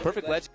Perfect ledge.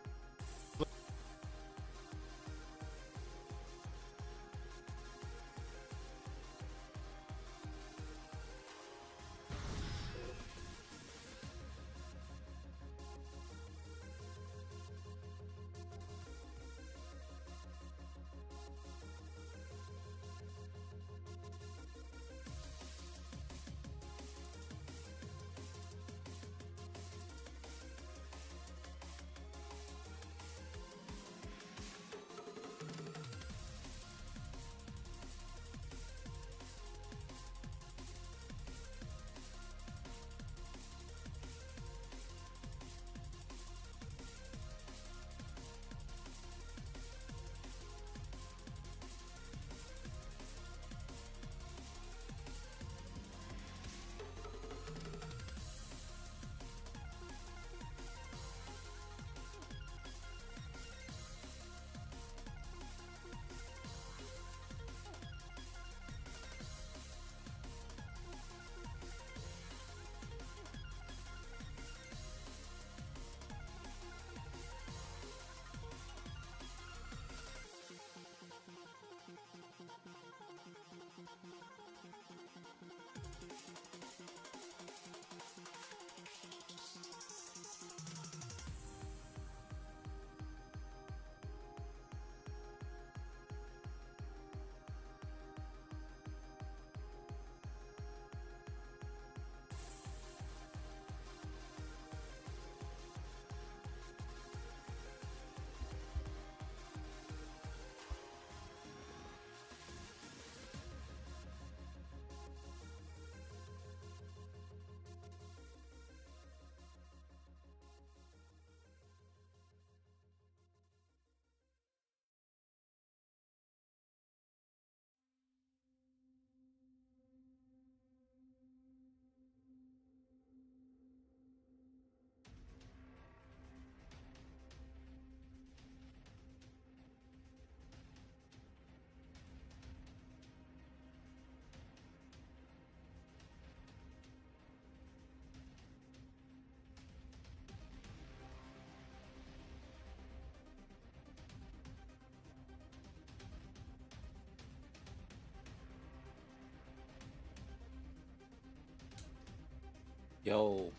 Yo,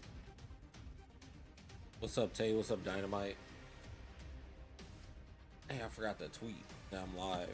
what's up, Tay? What's up, Dynamite? Hey, I forgot to tweet that I'm live.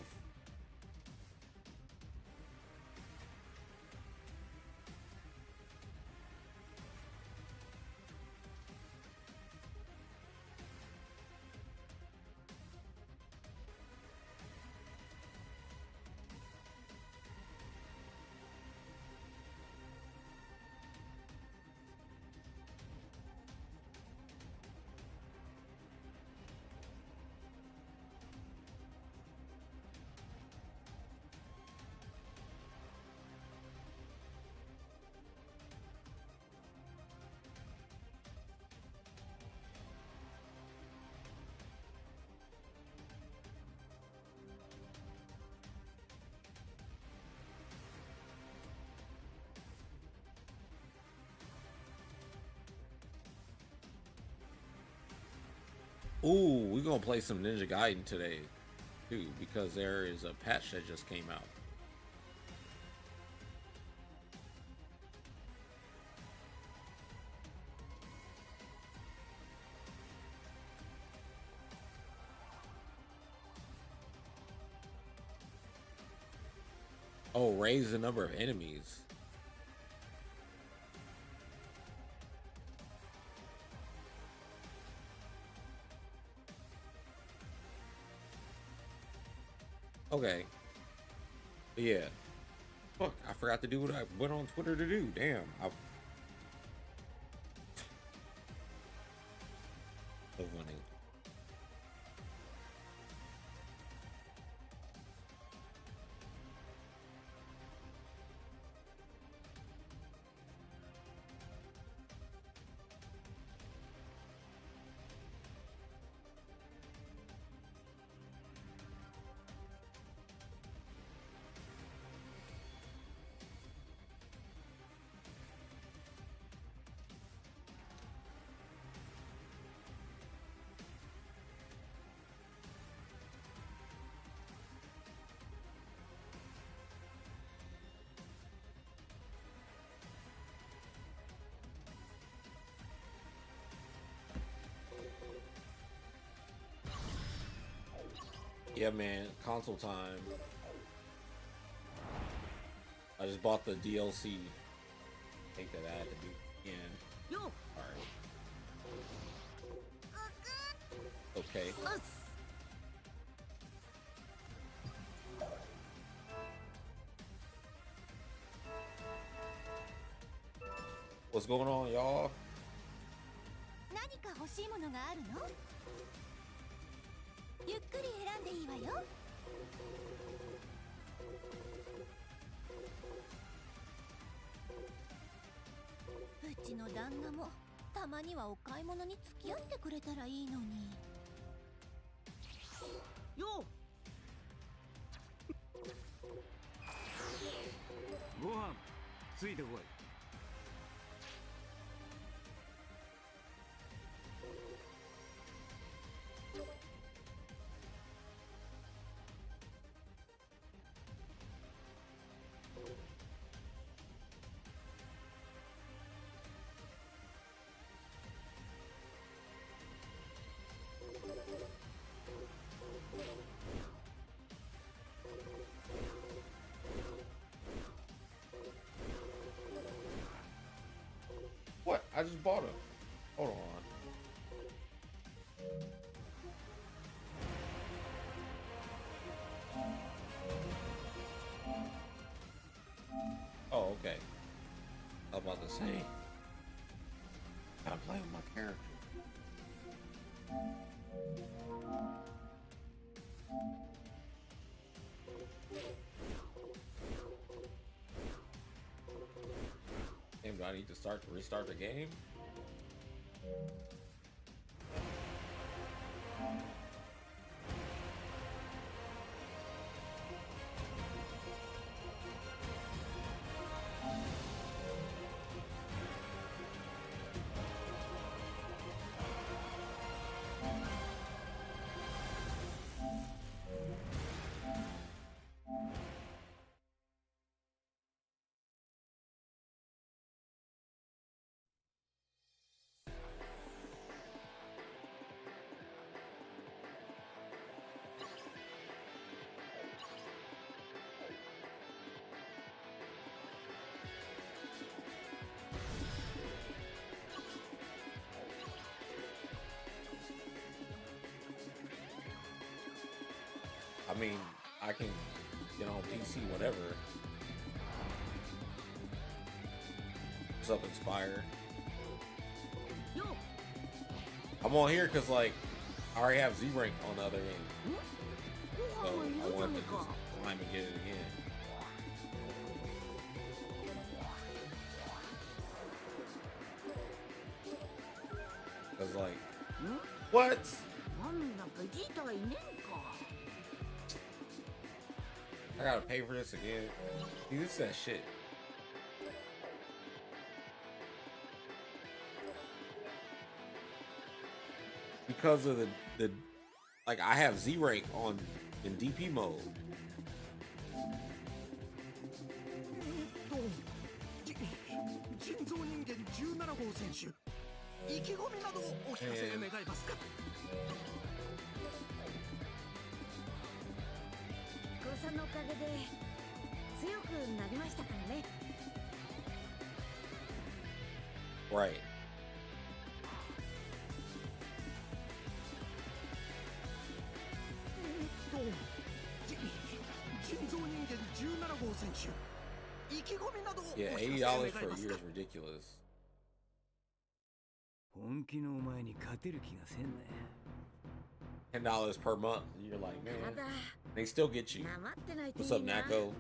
Ooh, we're gonna play some Ninja Gaiden today, too, because there is a patch that just came out. Oh, raise the number of enemies. Okay. Yeah. Fuck, I forgot to do what I went on Twitter to do. Damn. So funny. Yeah, man, console time. I just bought the DLC. I think that I had to do again. Alright. Okay. What's going on, y'all? 何か欲しいものがあるの？ゆっくり選んでいいわよ。うちの旦那もたまにはお買い物に付き合ってくれたらいいのに。よご飯ついてこい。What? I just bought him. Hold on. Oh, okay. I was about to say. Gotta play with my character. Damn, do I need to restart the game? I mean, I can get on PC, whatever. What's up, Inspire? I'm on here because, like, I already have Z rank on the other end. So I wanted to just climb and get it again. Because, like, what? I gotta pay for this again. See, this is that shit. Because of the like, I have Z rank on in DP mode. Right. Yeah, $80 for a year is ridiculous. $10 per month. You're like, man, they still get you. What's up, Nako?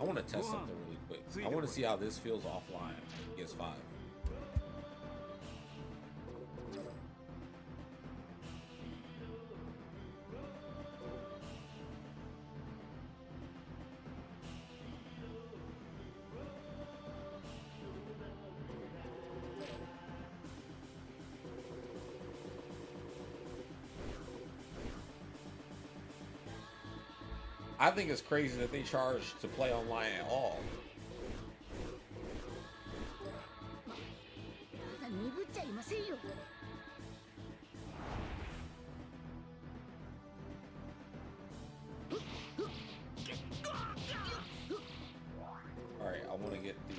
I want to test something really quick. I want to see how this feels offline. PS5. I think it's crazy that they charge to play online at all. まだ鈍っちゃいませんよ。 All right, I want to get the.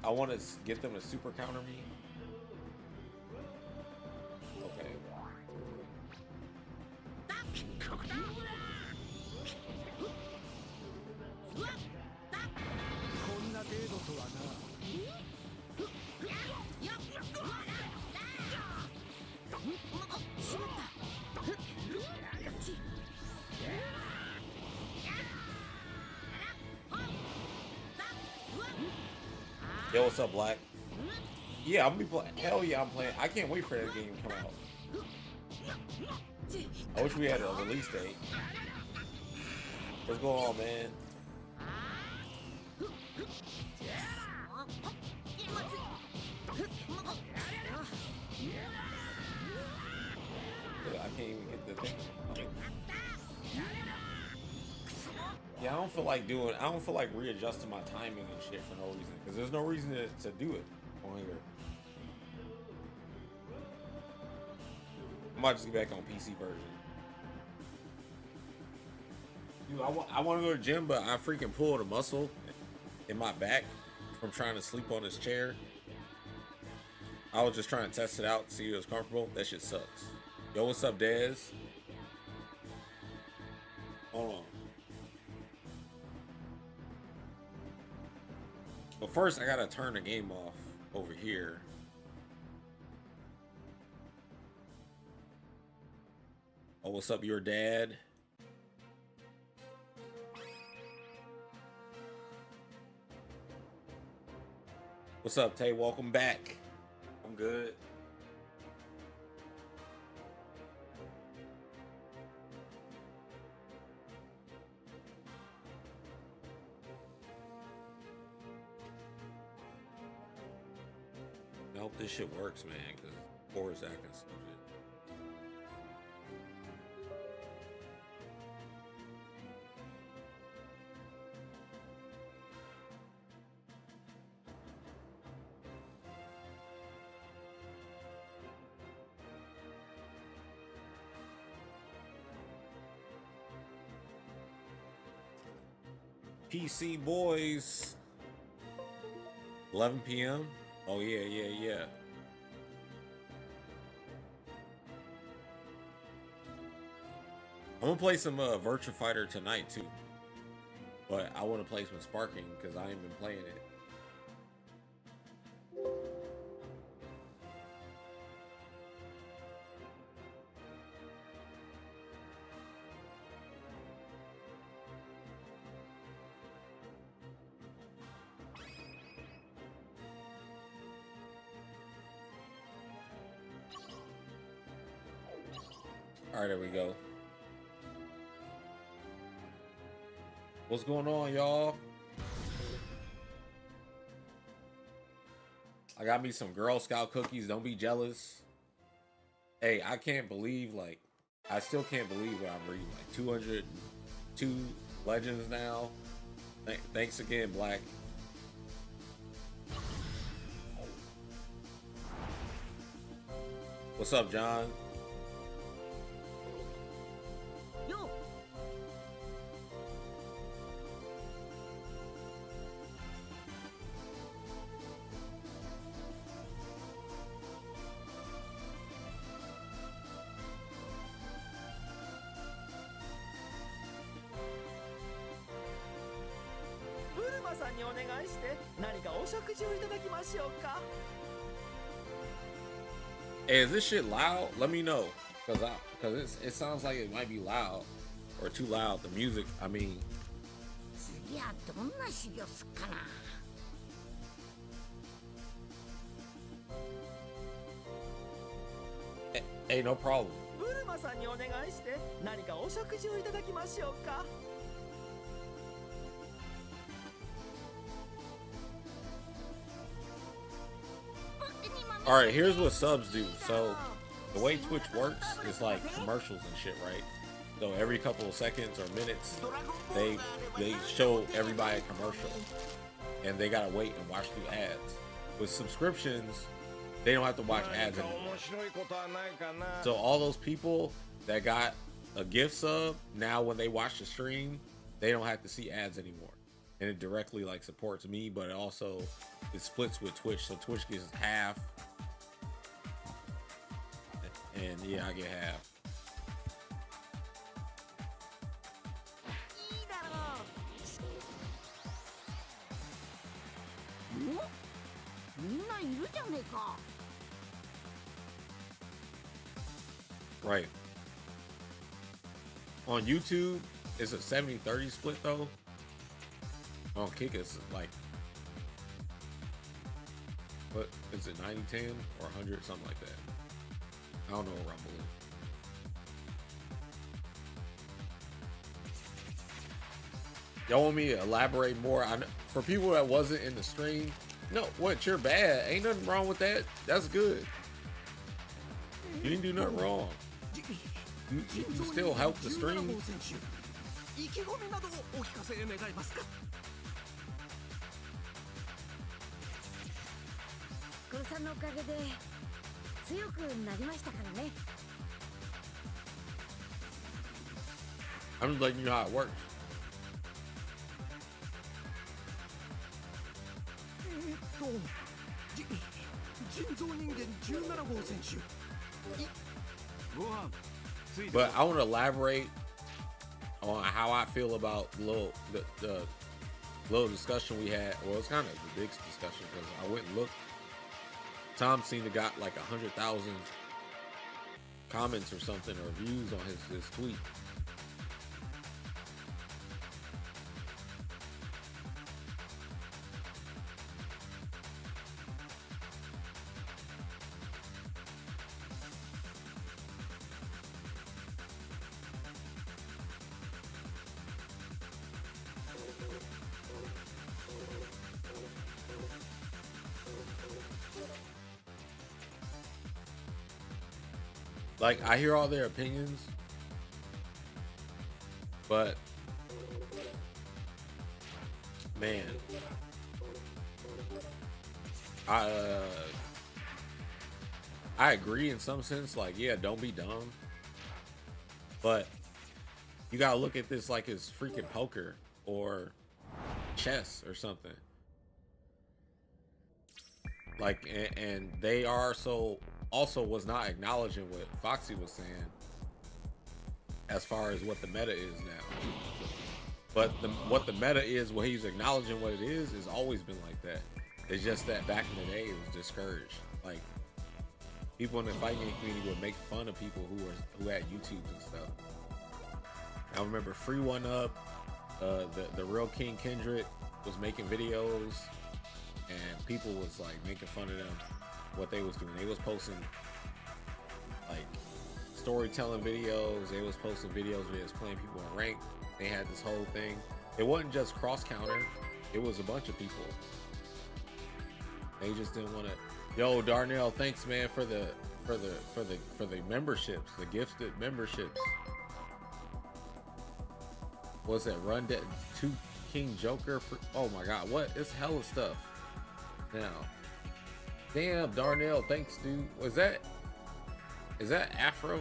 I want to get them to super counter me. Okay. こんな程度とはな。 Yo, what's up, Black? Yeah, I'm gonna be playing. Hell yeah, I'm playing. I can't wait for that game to come out. I wish we had a release date. What's going on, man? I can't even get the thing. Yeah, I don't feel like readjusting my timing and shit for no reason. Because there's no reason to do it on here. I might just get back on PC version. Dude, I want to go to the gym, but I freaking pulled a muscle in my back from trying to sleep on this chair. I was just trying to test it out, see if it was comfortable. That shit sucks. Yo, what's up, Dez? Hold on. But first, I gotta turn the game off over here. Oh, what's up, your dad? What's up, Tay? Welcome back. I'm good. I hope this shit works, man, because Core is acting stupid. PC boys. 11 p.m. Oh yeah. I'm gonna play some Virtua Fighter tonight too, but I want to play some Sparking because I ain't been playing it. All right, there we go. What's going on, y'all? I got me some Girl Scout cookies. Don't be jealous. Hey, I can't believe, like, I still can't believe what I'm reading. Like, 202 legends now. Thanks again, Black. What's up, John? Yo. Hey, is this shit loud? Let me know, cause it sounds like it might be loud or too loud. The music, I mean. 次はどんな修行すっかな。 Hey, no problem. ブルマさんにお願いして何かお食事をいただきましょうか。All right, here's what subs do. So the way Twitch works is like commercials and shit, right? So every couple of seconds or minutes, they show everybody a commercial, and they gotta wait and watch through ads. With subscriptions, they don't have to watch ads anymore. So all those people that got a gift sub, now when they watch the stream, they don't have to see ads anymore. And it directly like supports me, but it splits with Twitch, so Twitch gets half. And yeah, I get half. Right. On YouTube, it's a 70-30 split though. On Kick, it's like, what is it, 90-10 or 100, something like that. I don't know what Rumble is. Y'all want me to elaborate more? For people that wasn't in the stream, no, what, you're bad. Ain't nothing wrong with that. That's good. You didn't do nothing wrong. You still help the stream. I'm just letting you know how it works. But I want to elaborate on how I feel about the little discussion we had. Well, it's kind of a big discussion because I went and looked. Tom seemed to got like 100,000 comments or something, or views on his tweet. Like, I hear all their opinions, but man, I agree in some sense. Like, yeah, don't be dumb, but you gotta look at this like it's freaking poker or chess or something. Like, and they are also was not acknowledging what Foxy was saying as far as what the meta is now. But what the meta is, what he's acknowledging what it is always been like that. It's just that back in the day it was discouraged. Like, people in the fighting community would make fun of people who had YouTubes and stuff. I remember Free One Up, the real King Kendrick was making videos, and people was like making fun of them. What they was doing, they was posting like storytelling videos, they was posting videos where they was playing people in rank. They had this whole thing. It wasn't just cross counter, it was a bunch of people. They just didn't want to. Yo, Darnell, thanks man for the memberships, the gifted memberships. What's that? Run that 2 King Joker for, oh my god, what? It's hella stuff now. Damn, Darnell, thanks, dude. Is that Afro?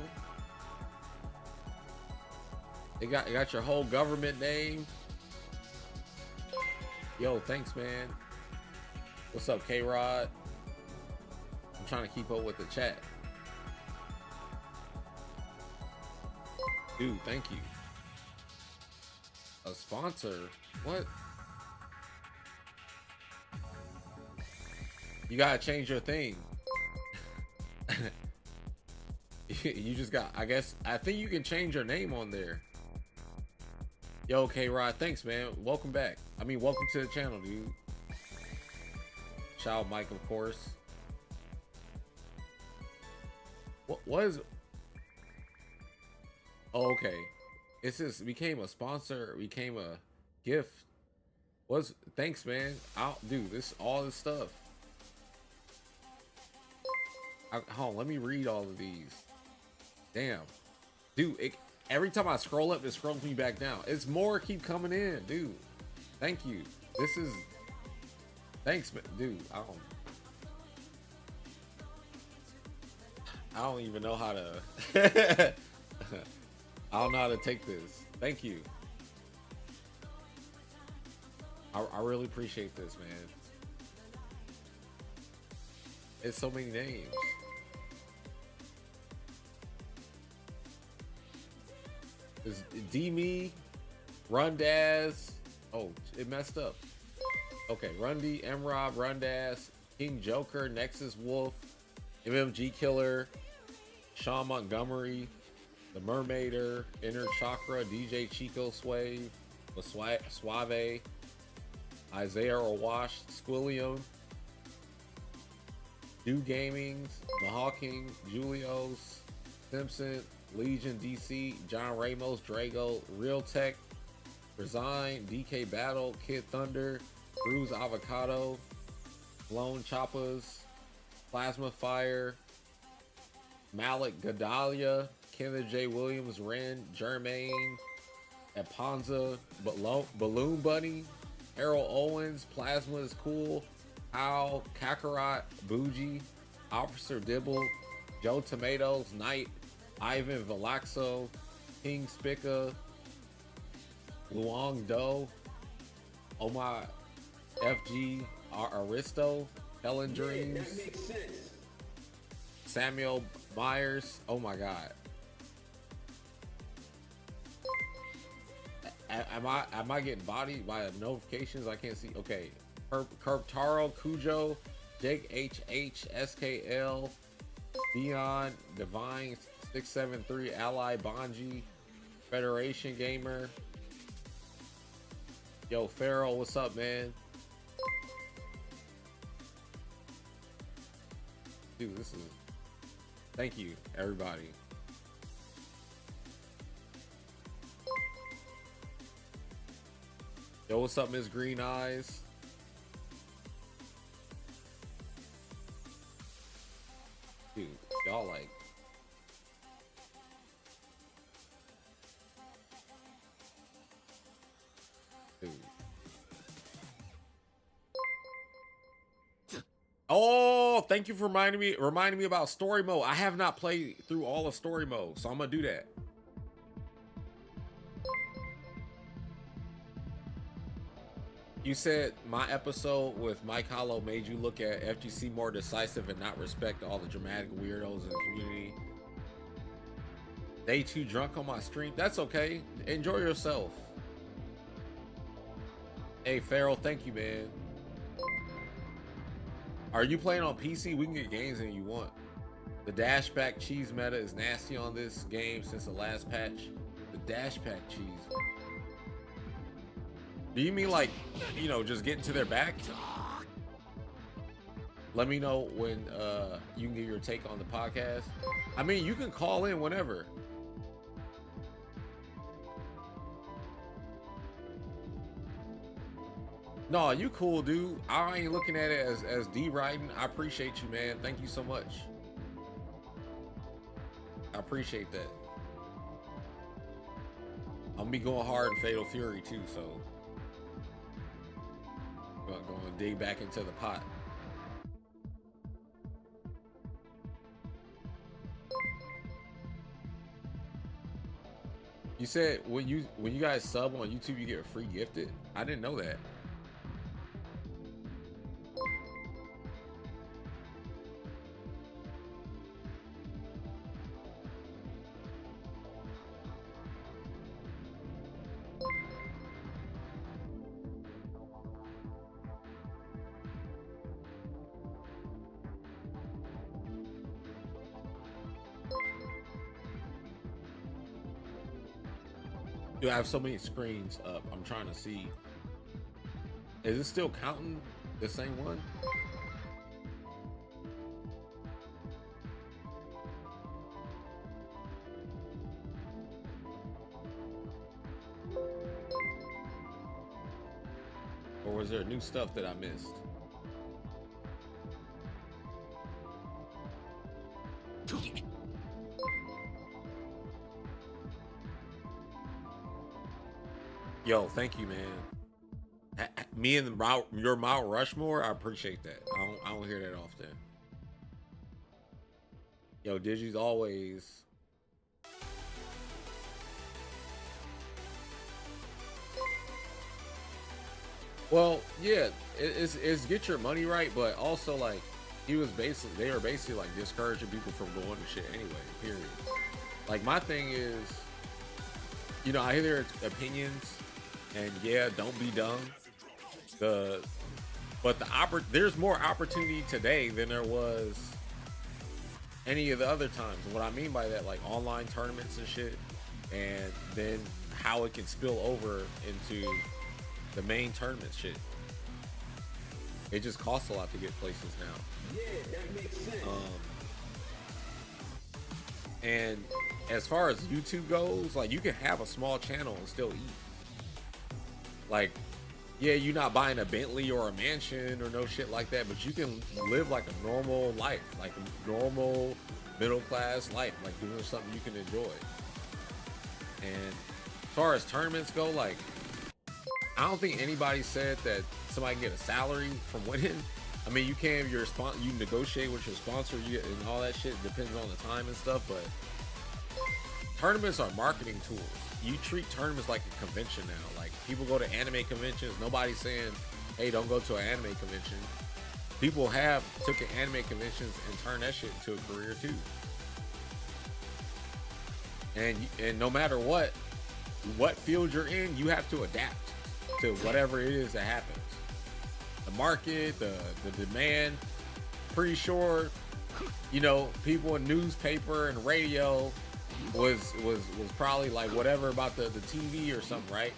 You got your whole government name. Yo, thanks, man. What's up, K-Rod? I'm trying to keep up with the chat. Dude, thank you. A sponsor? What? You gotta change your thing. You just got, I think you can change your name on there. Yo, K-Rod, thanks, man. Welcome back. I mean, welcome to the channel, dude. Shout out Mike, of course. What is... Oh, okay. It's just became a sponsor, became a gift. Thanks, man. Dude, all this stuff. Hold on, let me read all of these. Damn, dude, every time I scroll up, it scrolls me back down. It's more keep coming in, dude. Thank you. This is thanks, dude. I don't even know how to. I don't know how to take this. Thank you. I really appreciate this, man. It's so many names. It's D-Me, Rundaz. Oh, it messed up. Okay, Rundy, M-Rob, Rundaz, King Joker, Nexus Wolf, MMG Killer, Sean Montgomery, The Mermaider, Inner Chakra, DJ Chico Swave, Suave, Isaiah Orwash, Squilliam, Do Gamings, Mahawking, Julios, Simpson, Legion DC, John Ramos, Drago, Real Tech, Resign, DK Battle, Kid Thunder, Bruise Avocado, Lone Choppas, Plasma Fire, Malik Gadalia, Kenneth J. Williams, Ren, Jermaine, Aponza, Balloon Bunny, Harold Owens, Plasma is Cool, Al, Kakarot, Bougie, Officer Dibble, Joe Tomatoes, Knight, Ivan Valaxo, King Spica, Luong Do, Omar FG, Aristo, Helen Dreams, that makes sense. Samuel Myers. Oh my God. Am I getting bodied by notifications? I can't see. Okay. Taro, Cujo, Jake HH, SKL, Dion, Divine, 673, Ally, Bonji, Federation Gamer. Yo, Farrell, what's up, man? Dude, this is... Thank you, everybody. Yo, what's up, Miss Green Eyes? Dude, y'all like... Dude. Oh, thank you for reminding me about story mode. I have not played through all of story mode, so I'm gonna do that. You said my episode with Mike Hollow made you look at FGC more decisive and not respect all the dramatic weirdos in the community. They too drunk on my stream. That's okay. Enjoy yourself. Hey, Farrell, thank you, man. Are you playing on PC? We can get games that you want. The dashback cheese meta is nasty on this game since the last patch. The dashback cheese. Do you mean like, you know, just getting to their back? Let me know when you can get your take on the podcast. I mean, you can call in whenever. No, you cool, dude. I ain't looking at it as D-writing. I appreciate you, man. Thank you so much. I appreciate that. I'm gonna be going hard in Fatal Fury too, so I'm gonna dig back into the pot. You said when you guys sub on YouTube, you get free gifted. I didn't know that. Dude, I have so many screens up. I'm trying to see. Is it still counting the same one? Or was there new stuff that I missed? Yo, thank you, man. Me and your Mount Rushmore, I appreciate that. I don't hear that often. Yo, Digi's always. Well, yeah, it's get your money right, but also like they were basically like discouraging people from going to shit anyway. Period. Like my thing is, you know, I hear their opinions, and yeah, don't be dumb. There's more opportunity today than there was any of the other times. And what I mean by that, like online tournaments and shit, and then how it can spill over into the main tournament shit. It just costs a lot to get places now. Yeah, that makes sense. And as far as YouTube goes, like you can have a small channel and still eat. Like, yeah, you're not buying a Bentley or a mansion or no shit like that, but you can live like a normal life, like a normal middle class life, like doing something you can enjoy. And as far as tournaments go, like I don't think anybody said that somebody can get a salary from winning. I mean, you can if you negotiate with your sponsor, and all that shit depends on the time and stuff, but tournaments are marketing tools. You treat tournaments like a convention now. Like people go to anime conventions. Nobody's saying, hey, don't go to an anime convention. People have took anime conventions and turned that shit into a career too. And no matter what field you're in, you have to adapt to whatever it is that happens. The market, the demand. Pretty sure, you know, people in newspaper and radio was probably like whatever about the TV or something, right?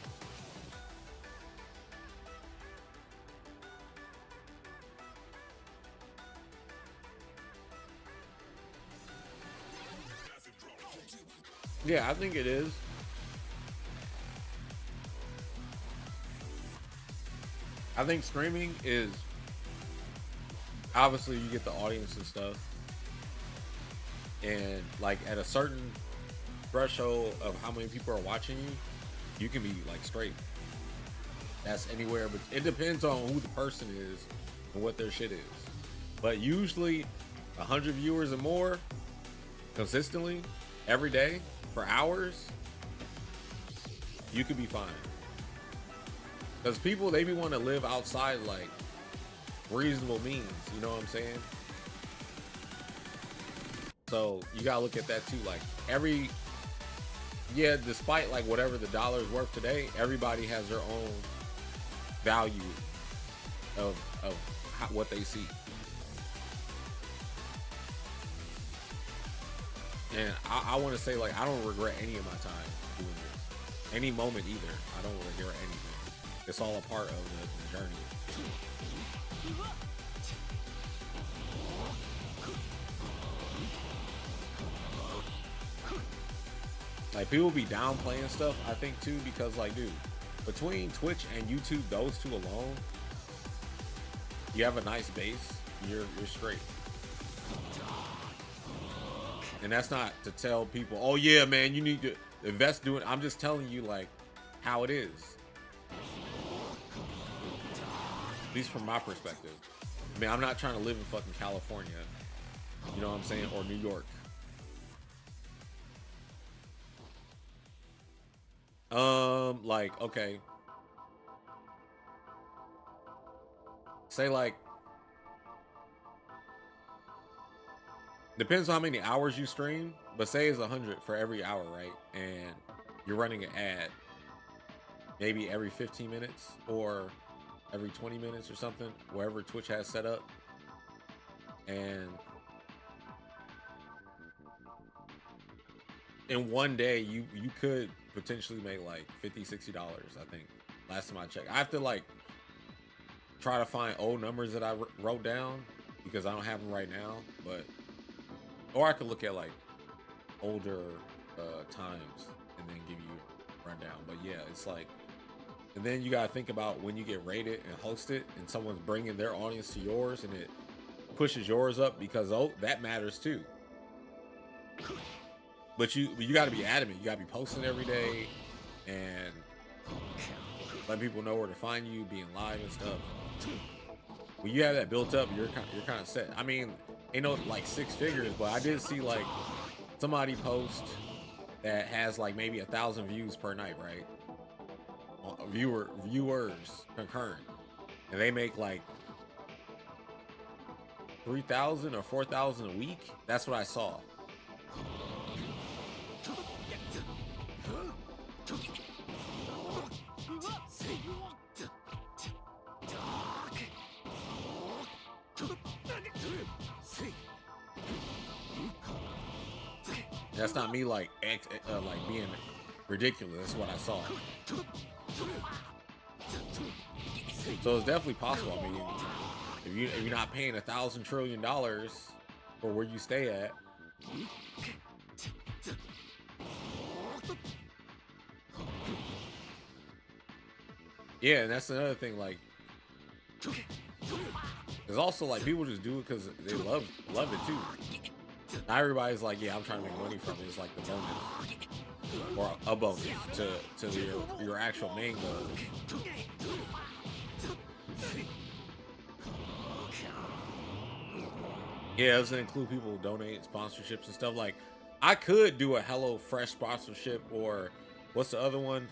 Yeah, I think it is. I think streaming is obviously you get the audience and stuff, and like at a certain threshold of how many people are watching you, you can be like straight. That's anywhere, but it depends on who the person is and what their shit is. But usually 100 viewers or more consistently every day for hours, you could be fine. Because people, they be want to live outside like reasonable means, you know what I'm saying? So you gotta look at that too. Like despite like whatever the dollar is worth today, everybody has their own value of what they see. And I want to say, like, I don't regret any of my time doing this. Any moment either. I don't regret anything. It's all a part of the journey. Like, people be downplaying stuff, I think, too, because, like, dude, between Twitch and YouTube, those two alone, you have a nice base, you're straight. And that's not to tell people, oh yeah, man, you need to invest doing. I'm just telling you like how it is. At least from my perspective. I mean, I'm not trying to live in fucking California. You know what I'm saying? Or New York. Like, okay. Say like, depends on how many hours you stream, but say it's 100 for every hour, right? And you're running an ad maybe every 15 minutes or every 20 minutes or something, wherever Twitch has set up. And in one day, you could potentially make like $50-$60, I think. Last time I checked. I have to like try to find old numbers that I wrote down because I don't have them right now, but or I could look at like older times and then give you a rundown. But yeah, it's like, and then you gotta think about when you get rated and hosted and someone's bringing their audience to yours and it pushes yours up because that matters too. But you got to be adamant. You got to be posting every day and letting people know where to find you, being live and stuff. When you have that built up, you're kind of set. I mean, ain't no like 6 figures, but I did see like somebody post that has like maybe 1,000 views per night, right? Viewers concurrent, and they make like 3,000 or 4,000 a week. That's what I saw. That's not me like like being ridiculous. That's what I saw. So it's definitely possible. I mean, if you're not paying $1,000 trillion for where you stay at, yeah, and that's another thing. Like, there's also like people just do it because they love it too. Not everybody's like, yeah, I'm trying to make money from it. It's like the bonus or a bonus to your actual main goal. Yeah, it doesn't include people who donate sponsorships and stuff. Like, I could do a Hello Fresh sponsorship, or what's the other one?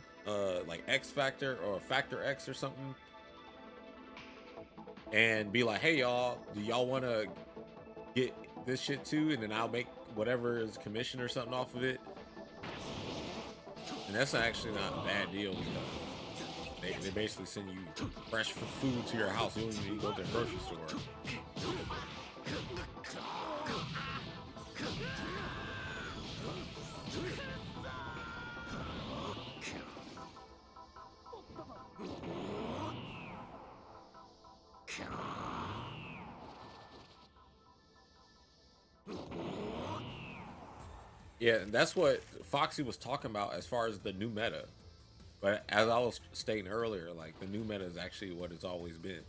Like X Factor or Factor X or something, and be like, hey y'all, do y'all want to get this shit too? And then I'll make whatever is commission or something off of it. And that's actually not a bad deal, because they basically send you fresh food to your house. You don't even need to go to the grocery store. Yeah, and that's what Foxy was talking about as far as the new meta. But as I was stating earlier, like, the new meta is actually what it's always been.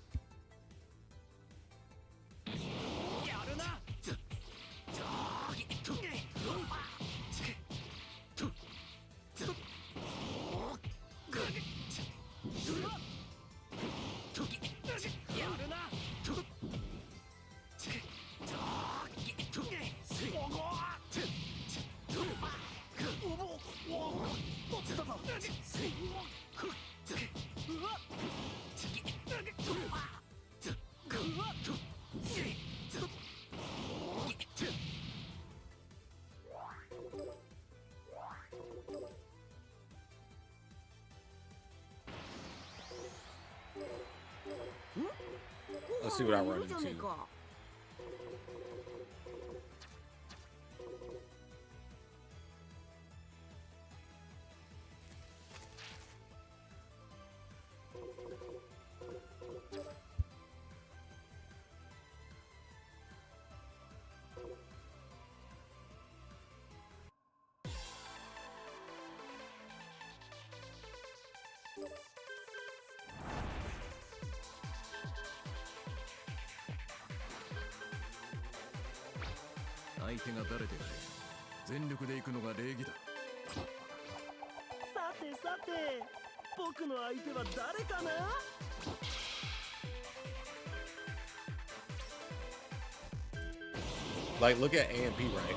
Let's see what I run into. Like, look at AMP, right?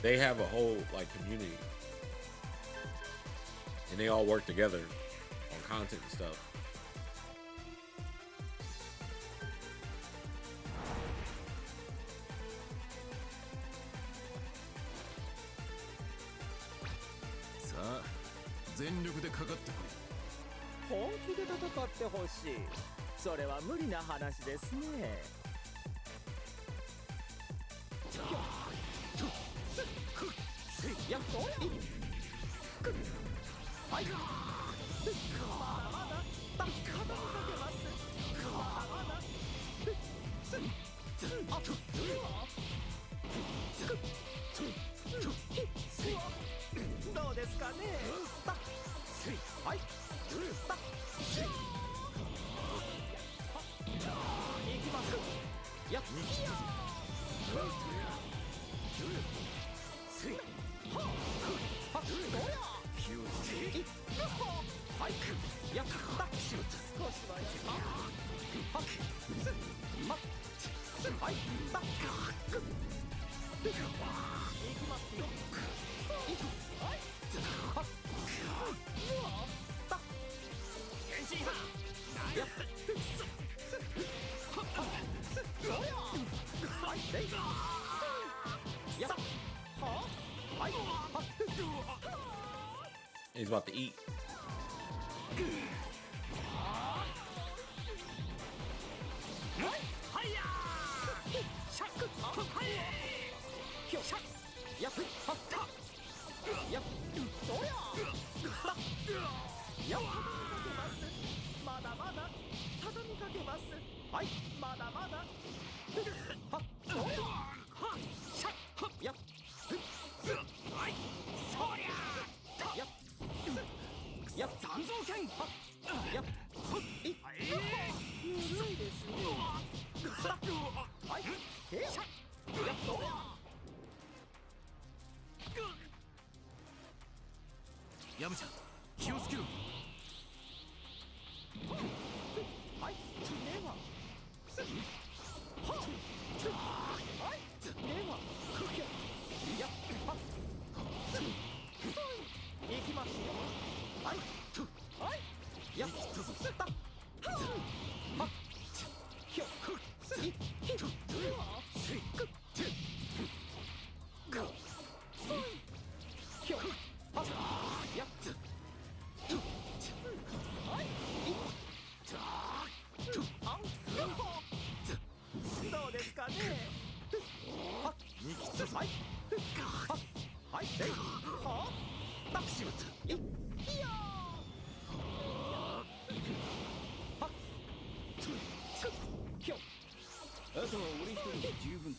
They have a whole, like, community, and they all work together on content and stuff. He's about to eat.ヤムちゃん気をつけろ。あとは俺一人で十分だ。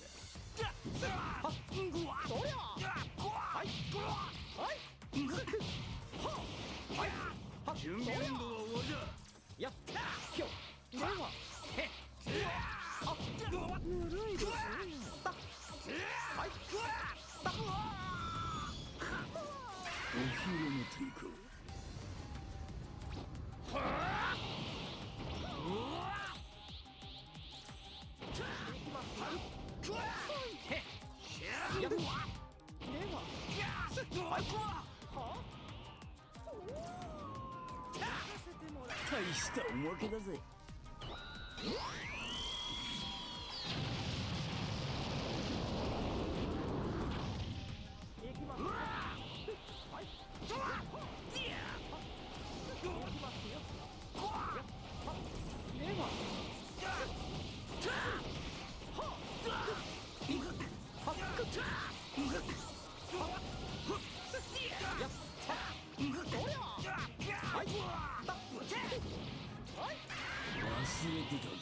準備運動は終わりだ。やったー。ではぬるいですね。はい。お昼の天候。大したおまけだぜ。忘れてたぜ。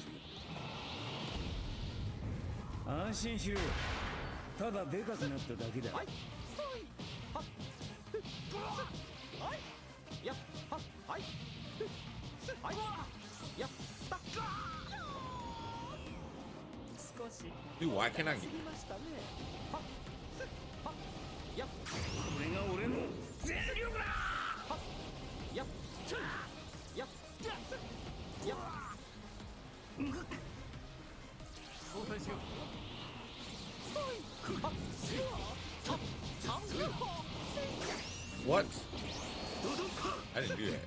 安心しろ。ただでかくなっただけだ。Dude, why can't I get? これが俺の全力だ。交代しよう。What? I didn't do that.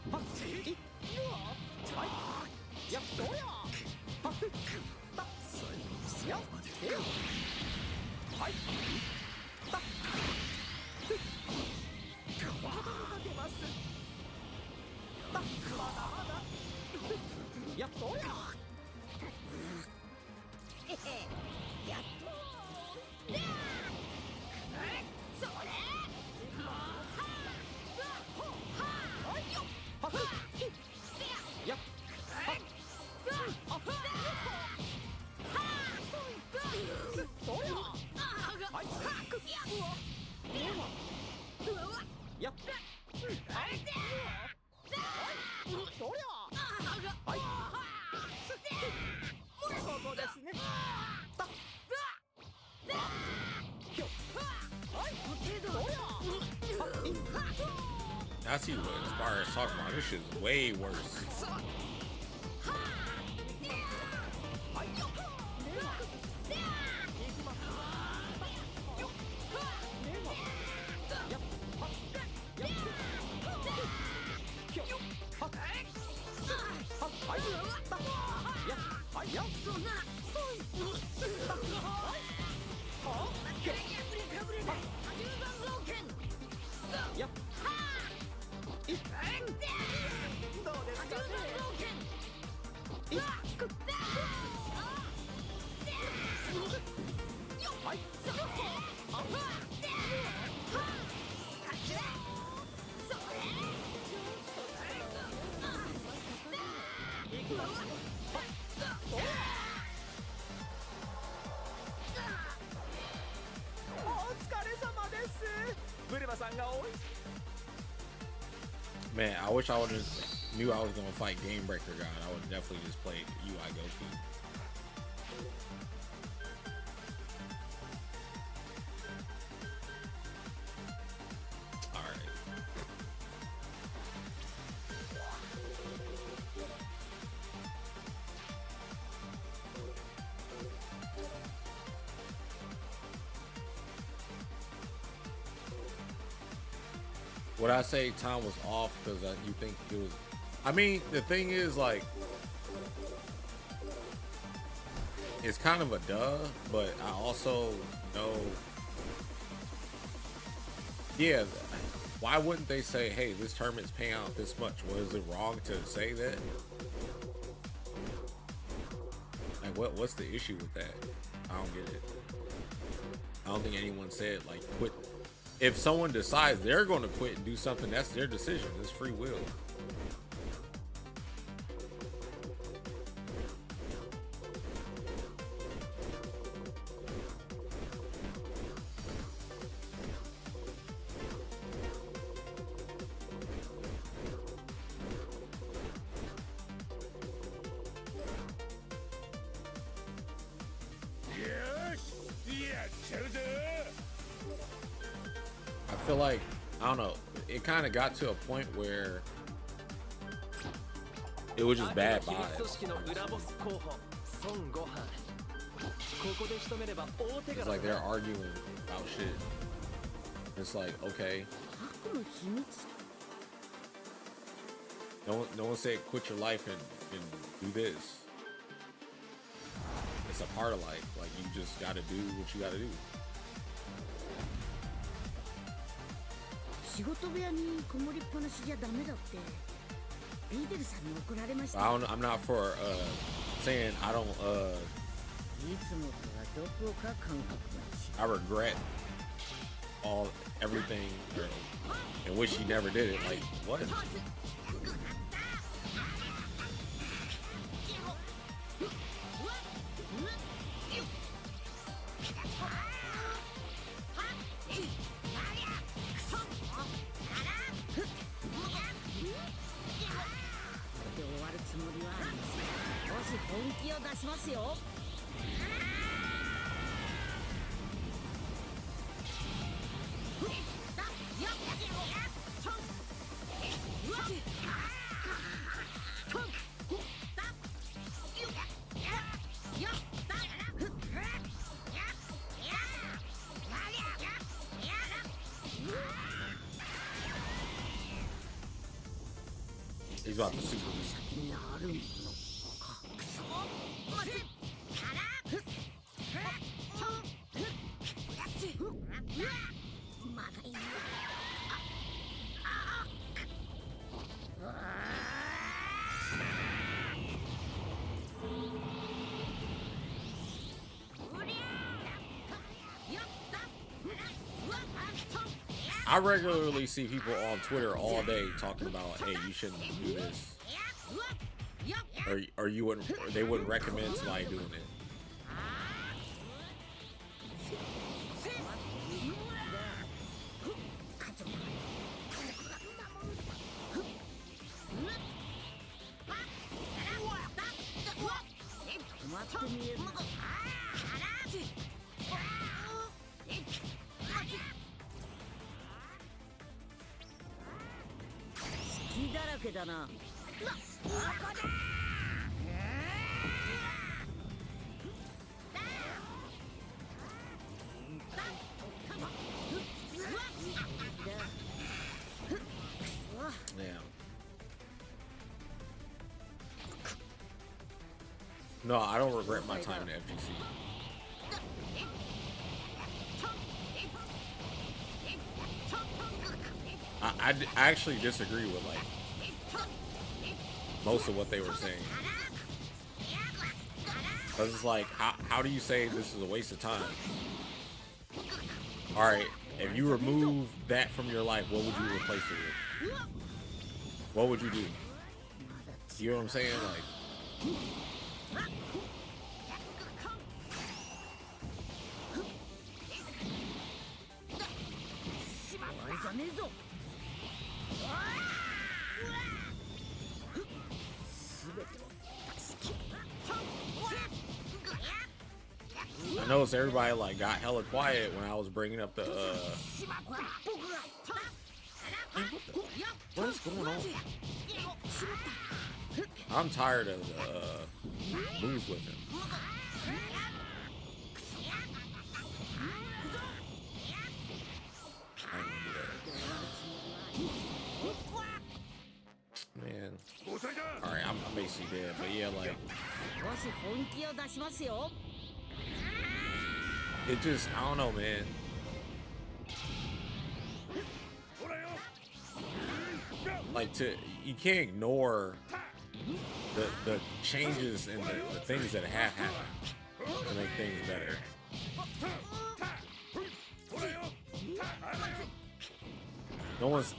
I see what Inspire is talking about. This shit is way worse. Man, I wish I would have knew I was gonna fight Game Breaker God. I would definitely just played UI Goku. Alright. Would I say time was off because you think it was? I mean, the thing is, like, it's kind of a duh, but I also know, yeah, why wouldn't they say, hey, this tournament's paying out this much? Was it wrong to say that? Like, what's the issue with that? I don't get it. I don't think anyone said, like, quit. If someone decides they're going to quit and do something, that's their decision. It's free will. I feel like, I don't know, it kind of got to a point where it was just bad vibes. It's like they're arguing about shit. It's like, okay. No one said quit your life and do this. It's a part of life. Like, you just gotta do what you gotta do. I'm not for saying I don't I regret everything and wish you never did it. Like, what? He's about to super. I regularly see people on Twitter all day talking about, hey, you shouldn't do this, or you wouldn't, or they wouldn't recommend somebody doing it. けだな。Damn. No, I don't regret my time in FGC. I actually disagree with like most of what they were saying. Cause it's like, how do you say this is a waste of time? All right, if you remove that from your life, what would you replace it with? What would you do? You know what I'm saying? Like, I noticed everybody like got hella quiet when I was bringing up the man, what is going on? I'm tired of the moves with him. I ain't gonna do that. Man. Alright, I'm basically dead, but yeah, like it just, I don't know, man. Like, you can't ignore the changes and the things that have happened to make things better. No one's,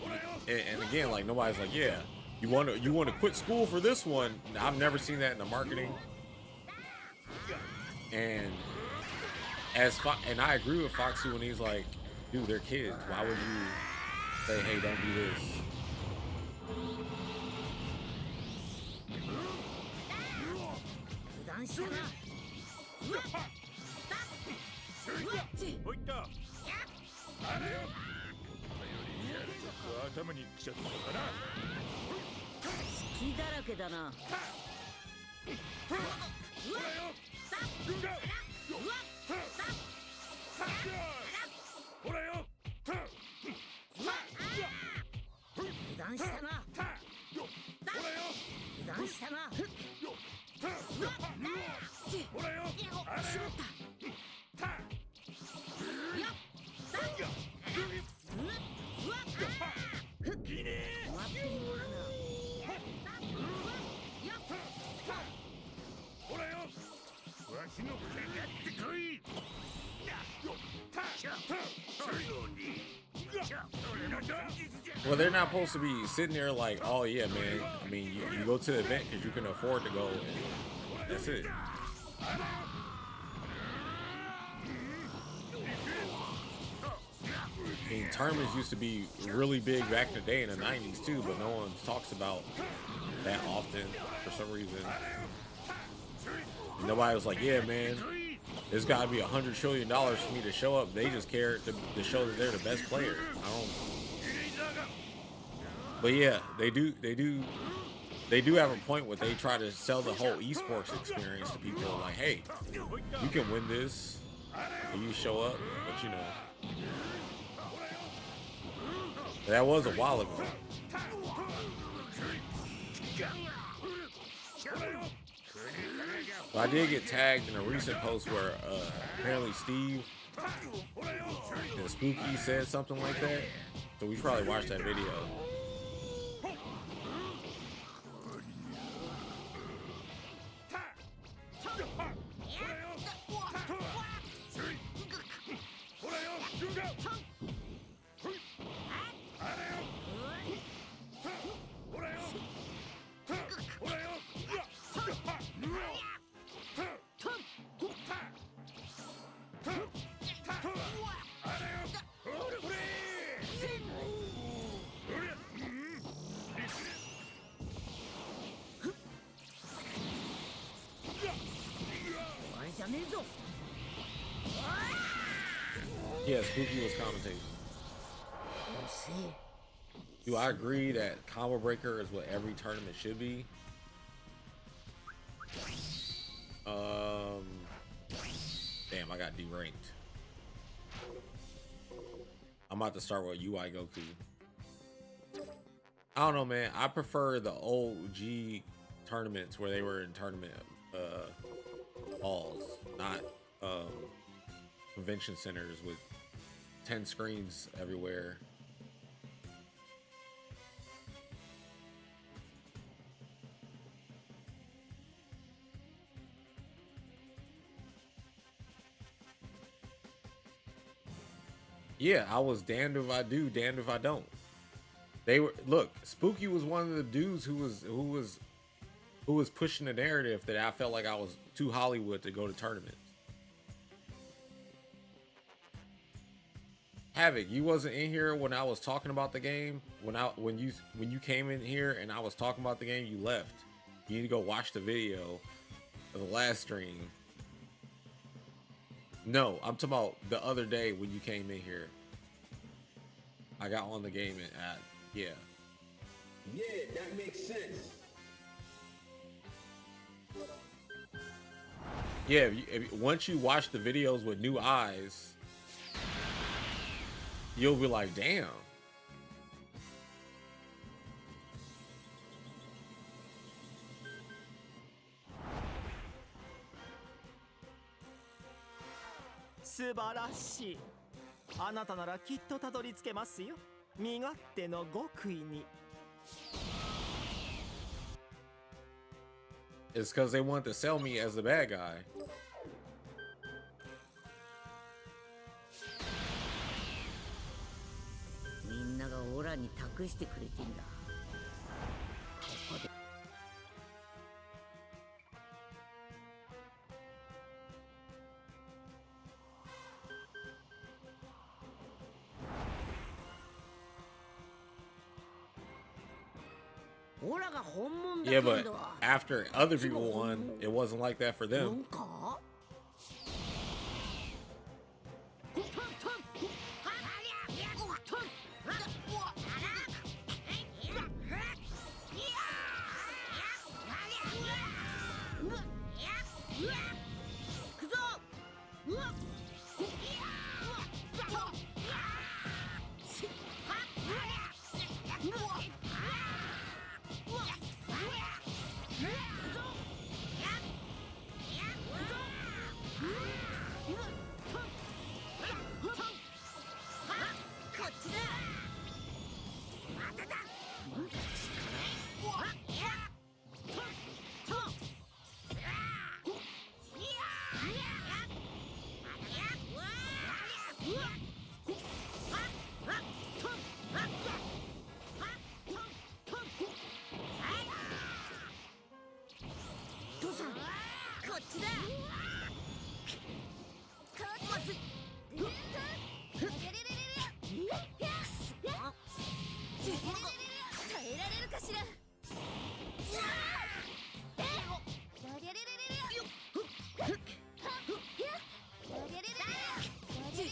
and again, like nobody's like, yeah, you want to quit school for this one. I've never seen that in the marketing. And and I agree with Foxy when he's like, dude, they're kids. Why would you say, hey, don't do this? Well, they're not supposed to be sitting there like, oh yeah, man. I mean, you go to the event because you can afford to go, and that's it. I mean, tournaments used to be really big back in the day in the 90s too, but no one talks about that often for some reason. And nobody was like, yeah, man, there's got to be $100 trillion for me to show up. They just care to show that they're the best player. I don't. But yeah, they do have a point where they try to sell the whole esports experience to people. Like, hey, you can win this and you show up, but you know, that was a while ago. But I did get tagged in a recent post where apparently Steve and Spooky said something like that. So we probably watched that video. Yeah, Spooky was commentating. Do I agree that Combo Breaker is what every tournament should be? Damn, I got deranked. I'm about to start with UI Goku. I don't know, man. I prefer the OG tournaments where they were in tournament halls, not convention centers with 10 screens everywhere. Yeah, I was damned if I do, damned if I don't. They were, look, Spooky was one of the dudes who was pushing the narrative that I felt like I was too Hollywood to go to tournaments. Havoc, you wasn't in here when I was talking about the game. When you came in here and I was talking about the game, you left. You need to go watch the video of the last stream. No, I'm talking about the other day when you came in here. I got on the game and yeah. Yeah, that makes sense. Yeah, once you watch the videos with new eyes, you'll be like, damn.素晴らしい。あなたならきっとたどり着けますよ。身勝手の極意に。It's because they want to sell me as the bad guy. みんながオラに託してくれてんだ。ここで。オラが本物だ Yeah, け but ど。after other people won, it wasn't like that for な them. んか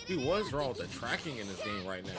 Dude, what is wrong with the tracking in this game right now?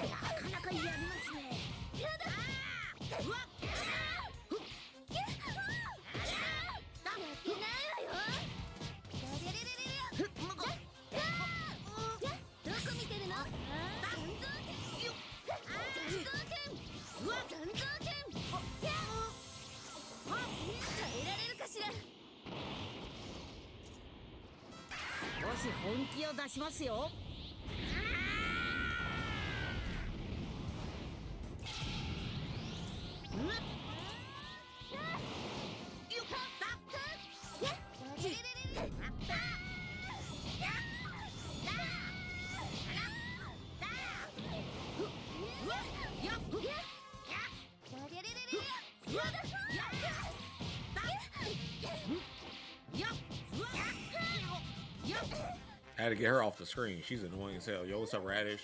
I had to get her off the screen. She's annoying as hell. Yo, what's up, Radish?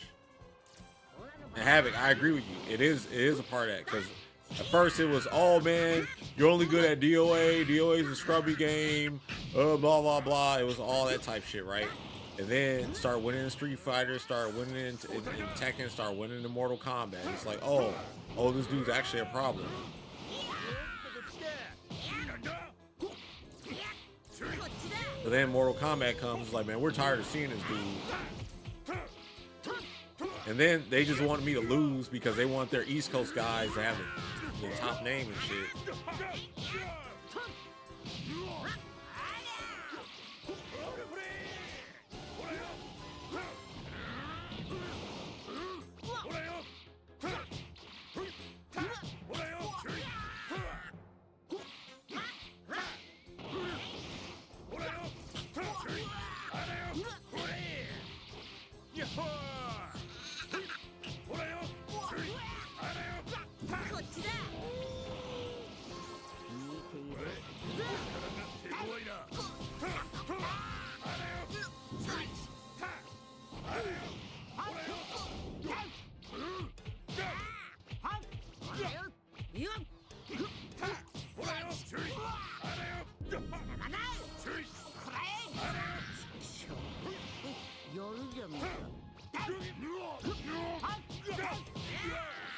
And Havoc, I agree with you. It is a part of that, because at first it was, oh man, you're only good at DOA. DOA is a scrubby game. Blah blah blah. It was all that type shit, right? And then start winning in Street Fighter, start winning in Tekken, start winning in Mortal Kombat. It's like, oh, Oh, this dude's actually a problem. But then Mortal Kombat comes, like, man, we're tired of seeing this dude. And then they just wanted me to lose because they want their East Coast guys to have the top name and shit.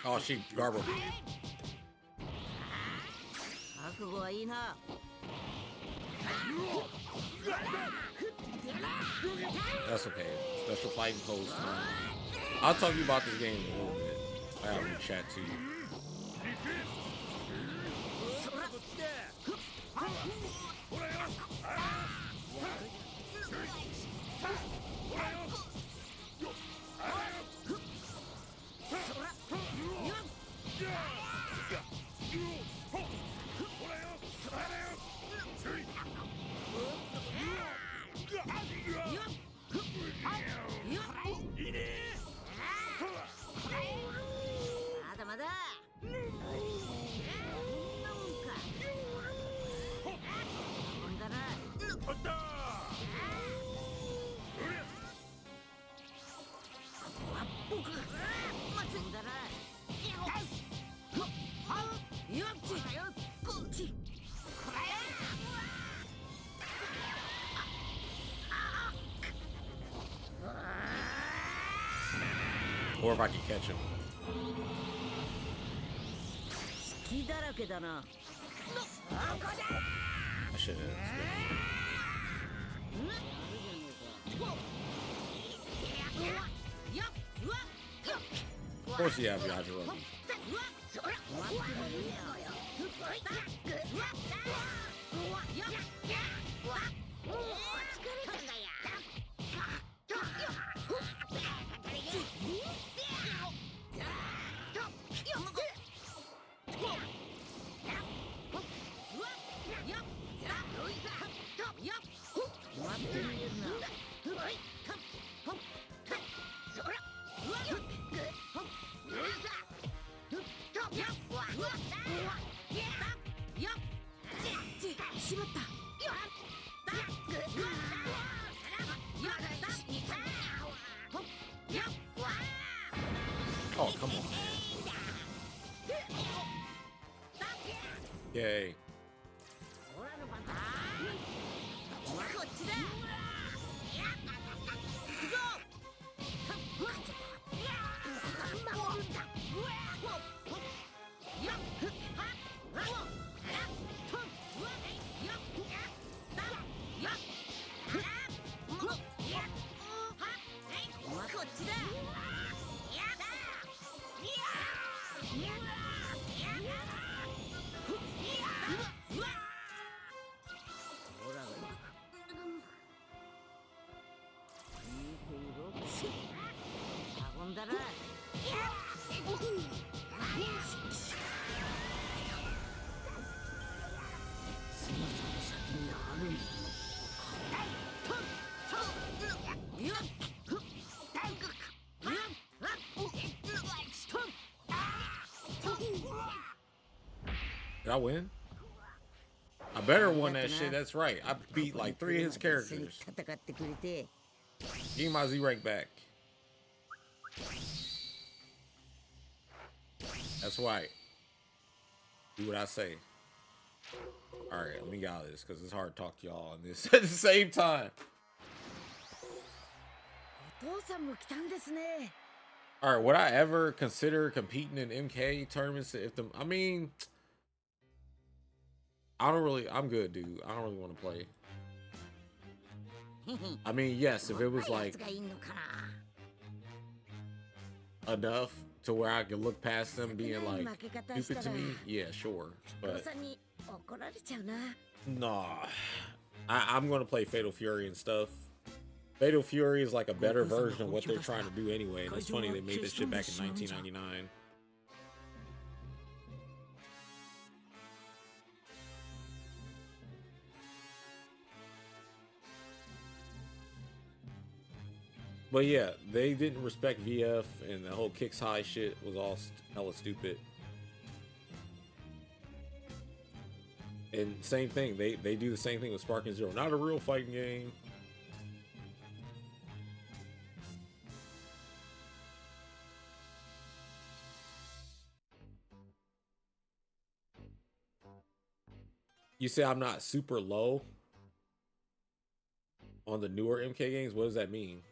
Oh, she garbled. That's okay. Special fighting pose time. I'll talk to you about this game in a little bit. I have to chat to you. Or if I can catch him. I should have. Of course you have Yajirobe. Oh, come on. Yay. Did I win? I better won that shit. That's right. I beat like 3 of his characters. Give me my Z rank back. That's right. Do what I say. Alright, let me get out of this because it's hard to talk to y'all on this at the same time. All right, would I ever consider competing in MK tournaments if the? I mean, I don't really. I'm good, dude. I don't really want to play. I mean, yes, if it was like enough to where I could look past them being like stupid to me, yeah, sure. But nah, I'm gonna play Fatal Fury and stuff. Fatal Fury is like a better version of what they're trying to do anyway, and it's funny they made this shit back in 1999. But yeah, they didn't respect VF, and the whole kicks high shit was all hella stupid. And same thing, they do the same thing with Sparking Zero. Not a real fighting game. You say I'm not super low on the newer MK games? What does that mean?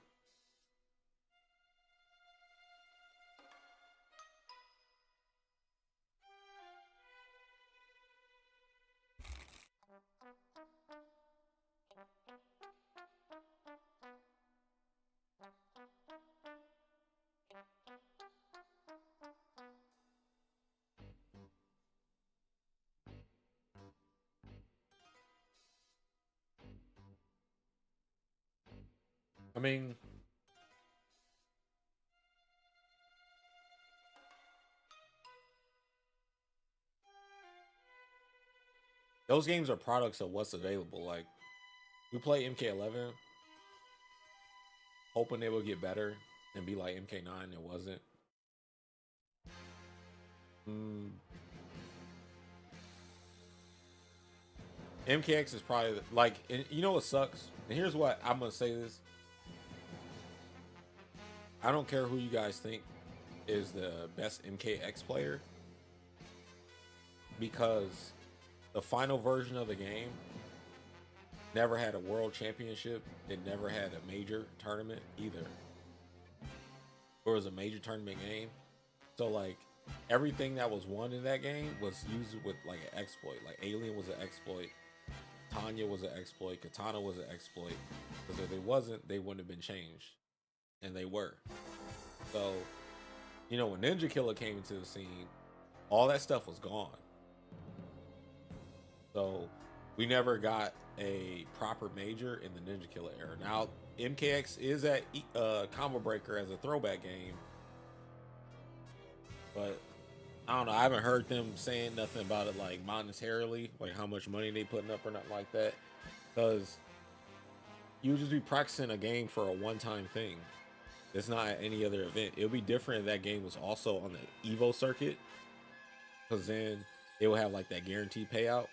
I mean, those games are products of what's available. Like, we play MK11 hoping it will get better and be like MK9. It wasn't. MKX is probably like, and you know what sucks? And here's what I'm gonna say this. I don't care who you guys think is the best MKX player, because the final version of the game never had a world championship. It never had a major tournament either. Or it was a major tournament game. So like everything that was won in that game was used with like an exploit. Like Alien was an exploit. Tanya was an exploit. Katana was an exploit. Because if it wasn't, they wouldn't have been changed. And they were. So, you know, when Ninja Killer came into the scene, all that stuff was gone. So we never got a proper major in the Ninja Killer era. Now, MKX is at Combo Breaker as a throwback game. But I don't know. I haven't heard them saying nothing about it like monetarily, like how much money they putting up or nothing like that. Because you would just be practicing a game for a one-time thing. It's not at any other event. It would be different if that game was also on the Evo circuit, because then it will have like that guaranteed payout.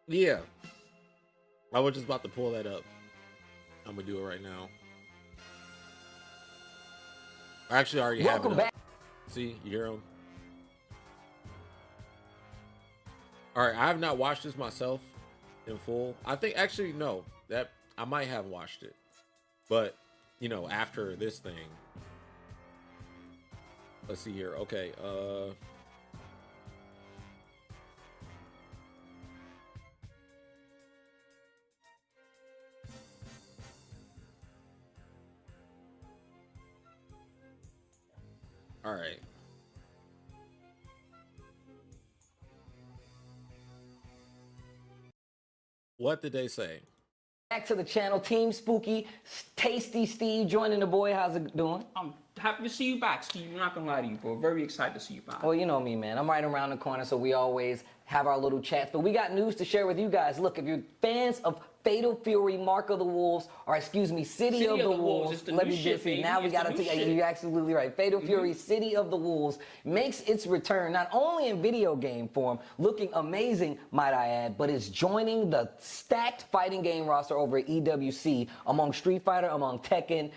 Yeah. I was just about to pull that up. I'm gonna do it right now. I actually already have it up. See, you hear him? All right, I have not watched this myself in full. I think actually no, that I might have watched it, but you know, after this thing. Let's see here. Okay, all right. What did they say? Back to the channel, Team Spooky, Tasty Steve joining the boy. How's it doing? I'm happy to see you back, Steve. I'm not gonna lie to you, bro. Very excited to see you back. Well, you know me, man. I'm right around the corner, so we always have our little chats. But we got news to share with you guys. Look, if you're fans of Fatal Fury, Mark of the Wolves, or excuse me, City of the Wolves. Let me just see. Now we got to take. You're absolutely right. Fatal Fury, City of the Wolves makes its return not only in video game form, looking amazing, might I add, but is joining the stacked fighting game roster over at EWC among Street Fighter, among Tekken.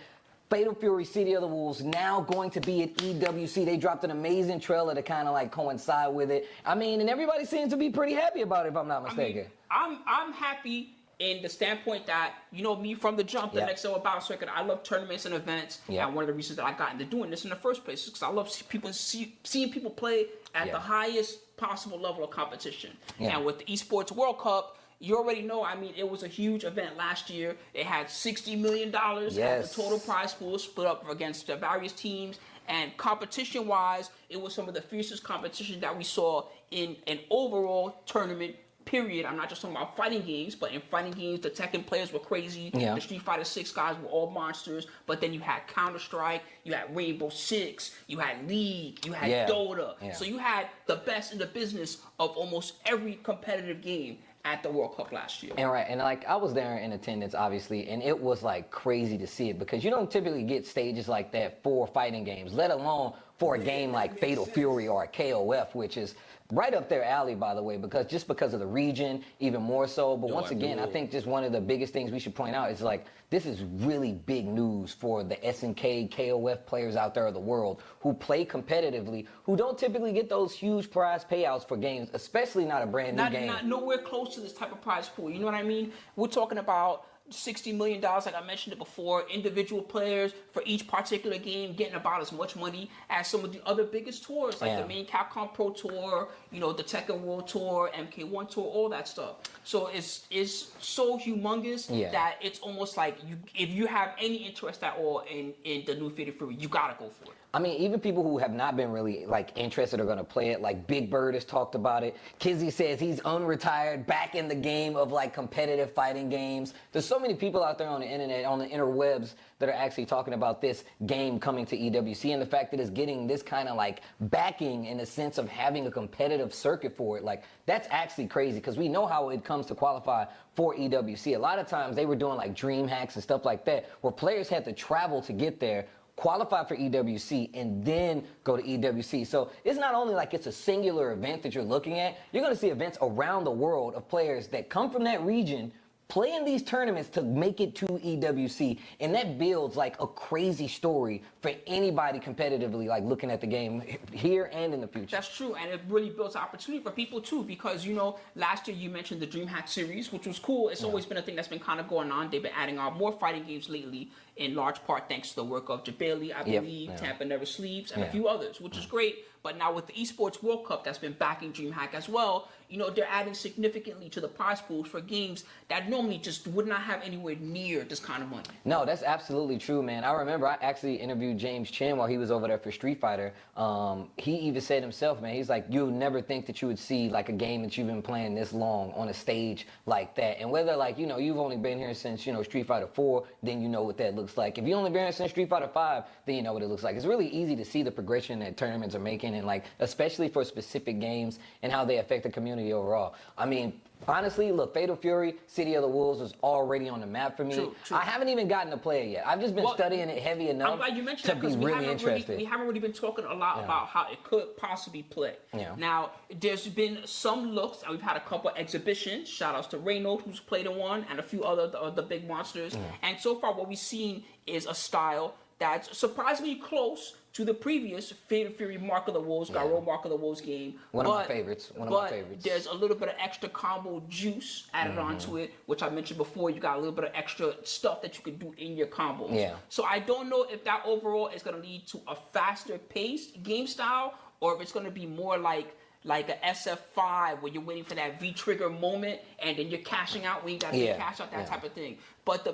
Fatal Fury, City of the Wolves, now going to be at EWC. They dropped an amazing trailer to kind of like coincide with it. I mean, and everybody seems to be pretty happy about it, if I'm not mistaken. I'm happy in the standpoint that, you know, me from the jump, the next level battle circuit, I love tournaments and events. And one of the reasons that I got into doing this in the first place is because I love seeing people play at the highest possible level of competition. And with the Esports World Cup, you already know, I mean, it was a huge event last year. It had $60 million as the total prize pool split up against various teams. And competition-wise, it was some of the fiercest competition that we saw in an overall tournament period. I'm not just talking about fighting games, but in fighting games, the Tekken players were crazy. The Street Fighter 6 guys were all monsters. But then you had Counter-Strike, you had Rainbow Six, you had League, you had Dota. So you had the best in the business of almost every competitive game at the World Cup last year. And like I was there in attendance, obviously, and it was like crazy to see it because you don't typically get stages like that for fighting games, let alone for a game like Fatal Fury or a KOF, which is right up their alley, by the way, because of the region, even more so. But once again, I think just one of the biggest things we should point out is like this is really big news for the SNK, KOF players out there of the world who play competitively, who don't typically get those huge prize payouts for games, especially not a brand new game. Not nowhere close to this type of prize pool. You know what I mean? We're talking about $60 million, like I mentioned it before, individual players for each particular game getting about as much money as some of the other biggest tours, like the main Capcom Pro Tour, you know, the Tekken World Tour, MK1 Tour, all that stuff. So it's so humongous that it's almost like if you have any interest at all in the new Fatal Fury, you gotta go for it. I mean, even people who have not been really like interested are going to play it. Like Big Bird has talked about it. Kizzy says he's unretired, back in the game of like competitive fighting games. There's so many people out there on the internet, on the interwebs, that are actually talking about this game coming to EWC and the fact that it's getting this kind of like backing in the sense of having a competitive circuit for it. Like that's actually crazy because we know how it comes to qualify for EWC. A lot of times they were doing like dream hacks and stuff like that where players had to travel to get there, qualify for EWC, and then go to EWC. So it's not only like it's a singular event that you're looking at, you're going to see events around the world of players that come from that region play in these tournaments to make it to EWC, and that builds like a crazy story for anybody competitively like looking at the game here and in the future. That's true, and it really builds opportunity for people too, because you know last year you mentioned the DreamHack series, which was cool. It's always been a thing that's been kind of going on. They've been adding on more fighting games lately, in large part thanks to the work of Jabali, I believe, Tampa Never Sleeps, and a few others, which is great. But now with the Esports World Cup that's been backing DreamHack as well, you know, they're adding significantly to the prize pools for games that normally just would not have anywhere near this kind of money. No, that's absolutely true, man. I remember I actually interviewed James Chen while he was over there for Street Fighter. He even said himself, man, he's like, you'll never think that you would see like a game that you've been playing this long on a stage like that. And whether like, you know, you've only been here since, you know, Street Fighter 4, then you know what that looks like. If you only been here since Street Fighter 5, then you know what it looks like. It's really easy to see the progression that tournaments are making, and like especially for specific games and how they affect the community overall. I mean, honestly, look, Fatal Fury, City of the Wolves is already on the map for me. True. I haven't even gotten to play it yet. I've just been studying it heavy enough I'm glad you mentioned to that, be really interested. We haven't really been talking a lot about how it could possibly play. Now, there's been some looks, and we've had a couple exhibitions. Shout outs to Reynolds, who's played in one, and a few other the big monsters. And so far, what we've seen is a style that's surprisingly close to the previous Fatal Fury Mark of the Wolves, Garou Mark of the Wolves game. One of my favorites. But there's a little bit of extra combo juice added onto it, which I mentioned before. You got a little bit of extra stuff that you can do in your combos. So I don't know if that overall is going to lead to a faster paced game style, or if it's going to be more like a SF5 where you're waiting for that V-trigger moment and then you're cashing out when you got to cash out, that type of thing. But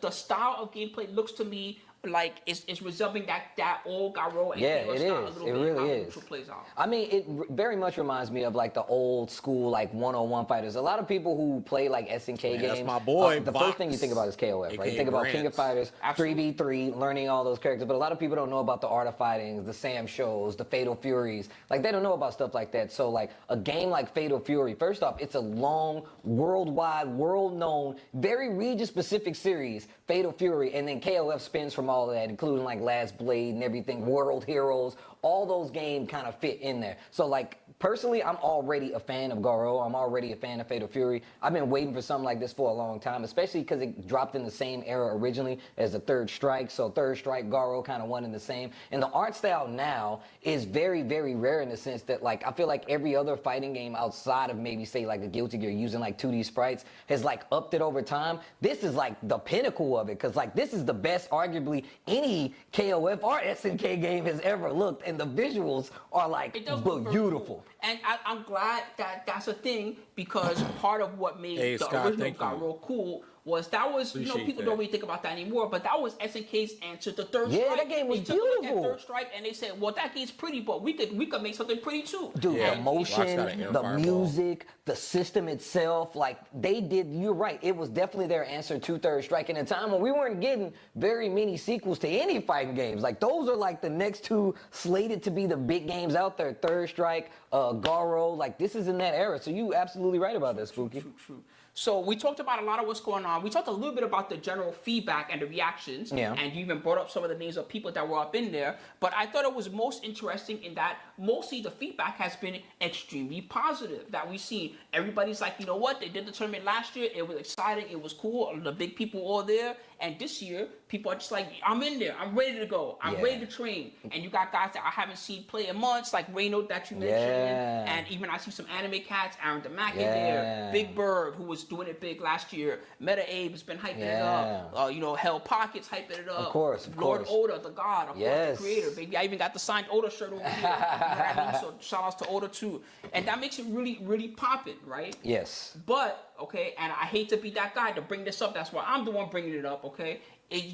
the style of gameplay looks to me like it's resembling that old Garo and Yeah, KOF it style is. a little It bit, really how is. neutral plays out. I mean, it very much reminds me of like the old school like 101 fighters. A lot of people who play like SNK games. That's my boy, The Vox, first thing you think about is KOF, right? aka You think about King of Grants. Fighters, Absolutely. 3v3, learning all those characters. But a lot of people don't know about the Art of Fighting, the Sam shows, the Fatal Furies. Like they don't know about stuff like that. So like a game like Fatal Fury, first off, it's a long, worldwide, world-known, very region-specific series, Fatal Fury, and then KOF spins from all of that, including like Last Blade and everything, World Heroes. All those games kind of fit in there. So like personally, I'm already a fan of Garo. I'm already a fan of Fatal Fury. I've been waiting for something like this for a long time, especially because it dropped in the same era originally as the Third Strike. So Third Strike, Garo kind of one in the same. And the art style now is very, very rare in the sense that like I feel like every other fighting game outside of maybe say like a Guilty Gear using like 2D sprites has like upped it over time. This is like the pinnacle of it because like this is the best arguably any KOF or SNK game has ever looked. And the visuals are like It does look very beautiful. cool. And I'm glad that that's a thing because part of what made Hey, the Scott, original thank you. Garo cool was that was, Appreciate people that. don't really think about that anymore, but that was SNK's answer to Third Yeah, Strike. that game was They took a look at beautiful. Third Strike and they said, well, that game's pretty, but we could make something pretty too. Dude, Yeah. the Rock's got an motion, air the fireball. music, the system itself, like they did, you're right, it was definitely their answer to Third Strike in a time when we weren't getting very many sequels to any fighting games. Like those are like the next two slated to be the big games out there, Third Strike, Garo, like this is in that era. So you absolutely right about that, Spooky. True. So we talked about a lot of what's going on. We talked a little bit about the general feedback and the reactions. Yeah. And you even brought up some of the names of people that were up in there. But I thought it was most interesting in that mostly the feedback has been extremely positive. That we see everybody's like, you know what? They did the tournament last year. It was exciting. It was cool. The big people all there. And this year, people are just like, I'm in there. I'm ready to go. I'm Yeah. ready to train. And you got guys that I haven't seen play in months, like Reyno that you mentioned. Yeah. And even I see some anime cats, Aaron DeMack in Yeah. there. Big Bird, who was doing it big last year. Meta Abe has been hyping it up. Hell Pockets hyping it up. Of course. Lord Oda, the god, of Yes. course, the creator, baby. I even got the signed Oda shirt over here. You know what I mean? So shout outs to Oda too. And that makes it really, really popping, right? Yes. But, okay, and I hate to be that guy to bring this up. That's why I'm the one bringing it up, okay?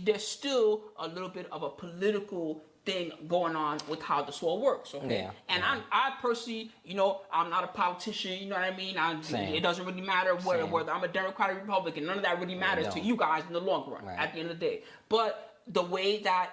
There's still a little bit of a political thing going on with how this all works, okay? Yeah. And I personally, I'm not a politician, you know what I mean? Same. It doesn't really matter whether Same. I'm a Democrat or Republican. None of that really matters to don't. you guys in the long run, Right. at the end of the day. But the way that,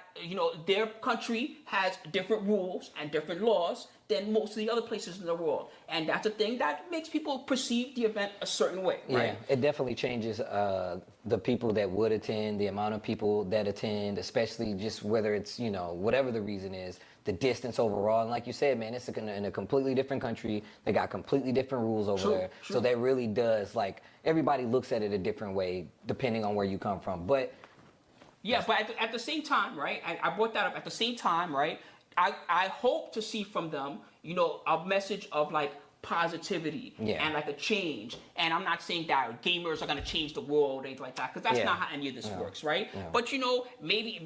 their country has different rules and different laws than most of the other places in the world. And that's a thing that makes people perceive the event a certain way, right? Yeah, it definitely changes the people that would attend, the amount of people that attend, especially just whether it's, whatever the reason is, the distance overall. And like you said, man, it's in a completely different country. They got completely different rules over True, there. true. So that really does, like, everybody looks at it a different way depending on where you come from. But Yeah, but at the same time, right? I brought that up. At the same time, right? I hope to see from them, a message of like positivity Yeah. and like a change. And I'm not saying that gamers are gonna change the world or anything like that, because that's Yeah. not how any of this works, right? Yeah. But maybe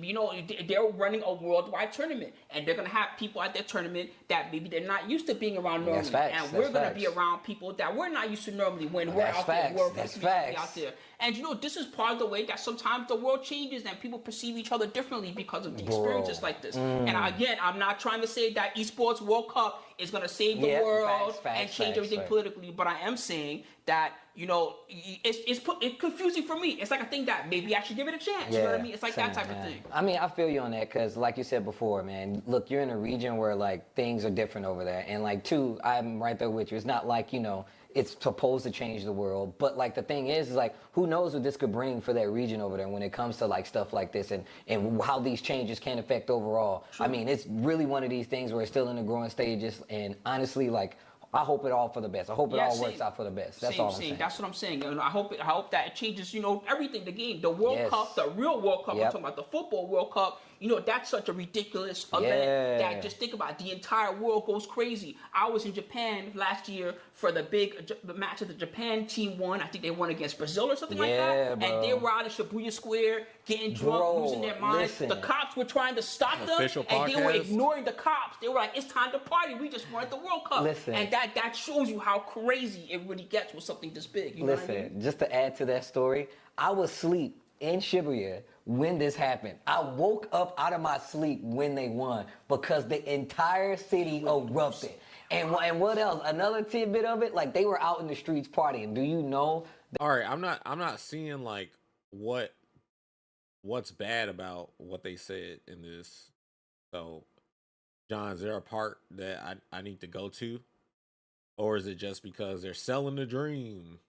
they're running a worldwide tournament, and they're gonna have people at their tournament that maybe they're not used to being around normally, That's facts, and we're that's gonna facts. be around people that we're not used to normally when we're That's out facts, there. We're that's physically facts. out there. And this is part of the way that sometimes the world changes and people perceive each other differently because of the experiences like this. And again, I'm not trying to say that esports World Cup is going to save the Yeah, world facts, and change facts, everything facts. politically, but I am saying that it's confusing for me. It's like a thing that maybe I should give it a chance. You know what I mean? It's like that same, type of man. thing. I mean, I feel you on that because, like you said before, man, look, you're in a region where, like, things are different over there. And, like, two, I'm right there with you. It's not like, it's supposed to change the world. But, like, the thing is like, who knows what this could bring for that region over there when it comes to, like, stuff like this and how these changes can affect overall. I mean, it's really one of these things where it's still in the growing stages. And, honestly, like, I hope it all for the best. I hope it all works out for the best. That's all I'm saying. That's what I'm saying. I hope that it changes, everything. The game, the World Yes. Cup, the real World Cup. Yep. I'm talking about the football World Cup. That's such a ridiculous event Yeah. that just think about it, the entire world goes crazy. I was in Japan last year for the big match that the Japan team won. I think they won against Brazil or something like that. bro. And they were out in Shibuya Square getting drunk, Bro, losing their minds. listen. The cops were trying to stop them, Official and they were podcast. ignoring the cops. They were like, "It's time to party. We just won the World Cup." Listen. And that shows you how crazy it really gets with something this big. You know what I mean? Listen, just to add to that story, I was asleep in Shibuya when this happened. I woke up out of my sleep when they won because the entire city erupted. And what else? Another tidbit of it, like they were out in the streets partying. Do you know? All right, I'm not seeing like what's bad about what they said in this. So, John, is there a part that I need to go to? Or is it just because they're selling the dream?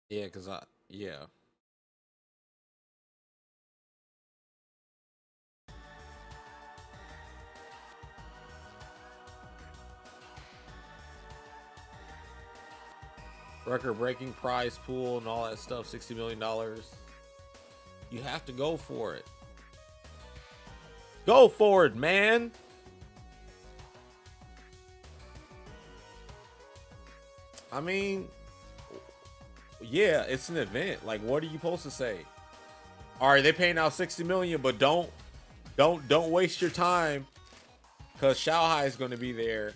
Yeah, yeah. Record-breaking prize pool and all that stuff, $60 million. You have to go for it. Go for it, man. I mean, yeah, it's an event. Like, what are you supposed to say? All right, they're paying out 60 million, but don't waste your time because Shanghai is going to be there.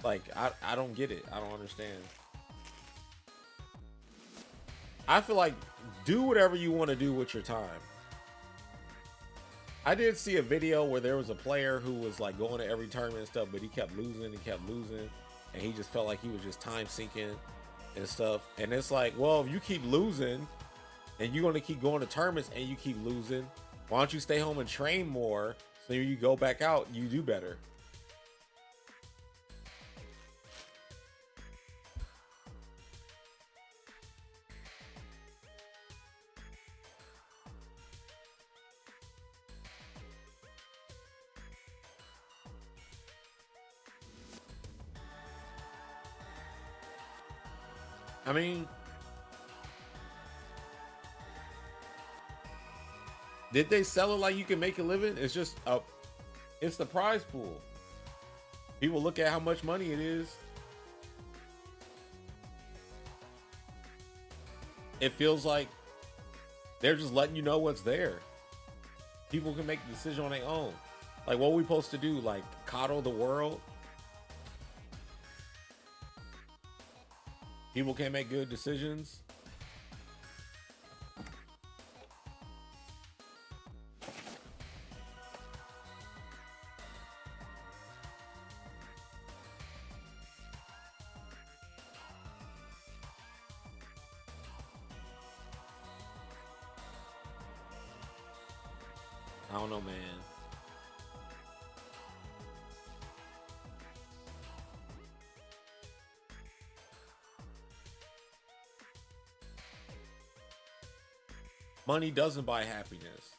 Like, I don't get it. I don't understand. I feel like do whatever you want to do with your time. I did see a video where there was a player who was like going to every tournament and stuff, but he kept losing and he just felt like he was just time sinking and stuff. And it's like, well, if you keep losing and you're going to keep going to tournaments and you keep losing, why don't you stay home and train more so you go back out, you do better. I mean, did they sell it like you can make a living? It's just it's the prize pool. People look at how much money it is. It feels like they're just letting you know what's there. People can make the decision on their own. Like, what are we supposed to do? Like, coddle the world? People can't make good decisions. I don't know, man. Money doesn't buy happiness,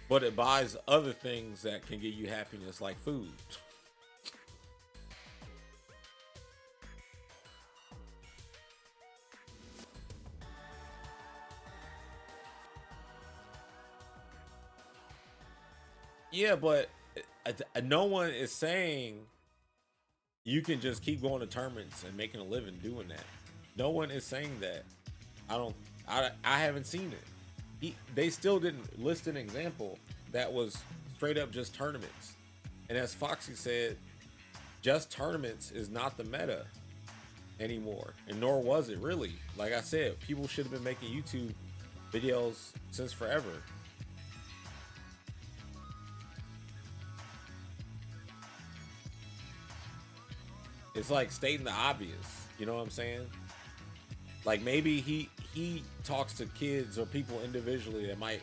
but it buys other things that can give you happiness, like food. Yeah, but no one is saying you can just keep going to tournaments and making a living doing that. No one is saying that. I haven't seen it. They still didn't list an example that was straight up just tournaments. And as Foxy said, just tournaments is not the meta anymore, and nor was it really. Like I said, people should have been making YouTube videos since forever. It's like stating the obvious, you know what I'm saying? Like, maybe he talks to kids or people individually that might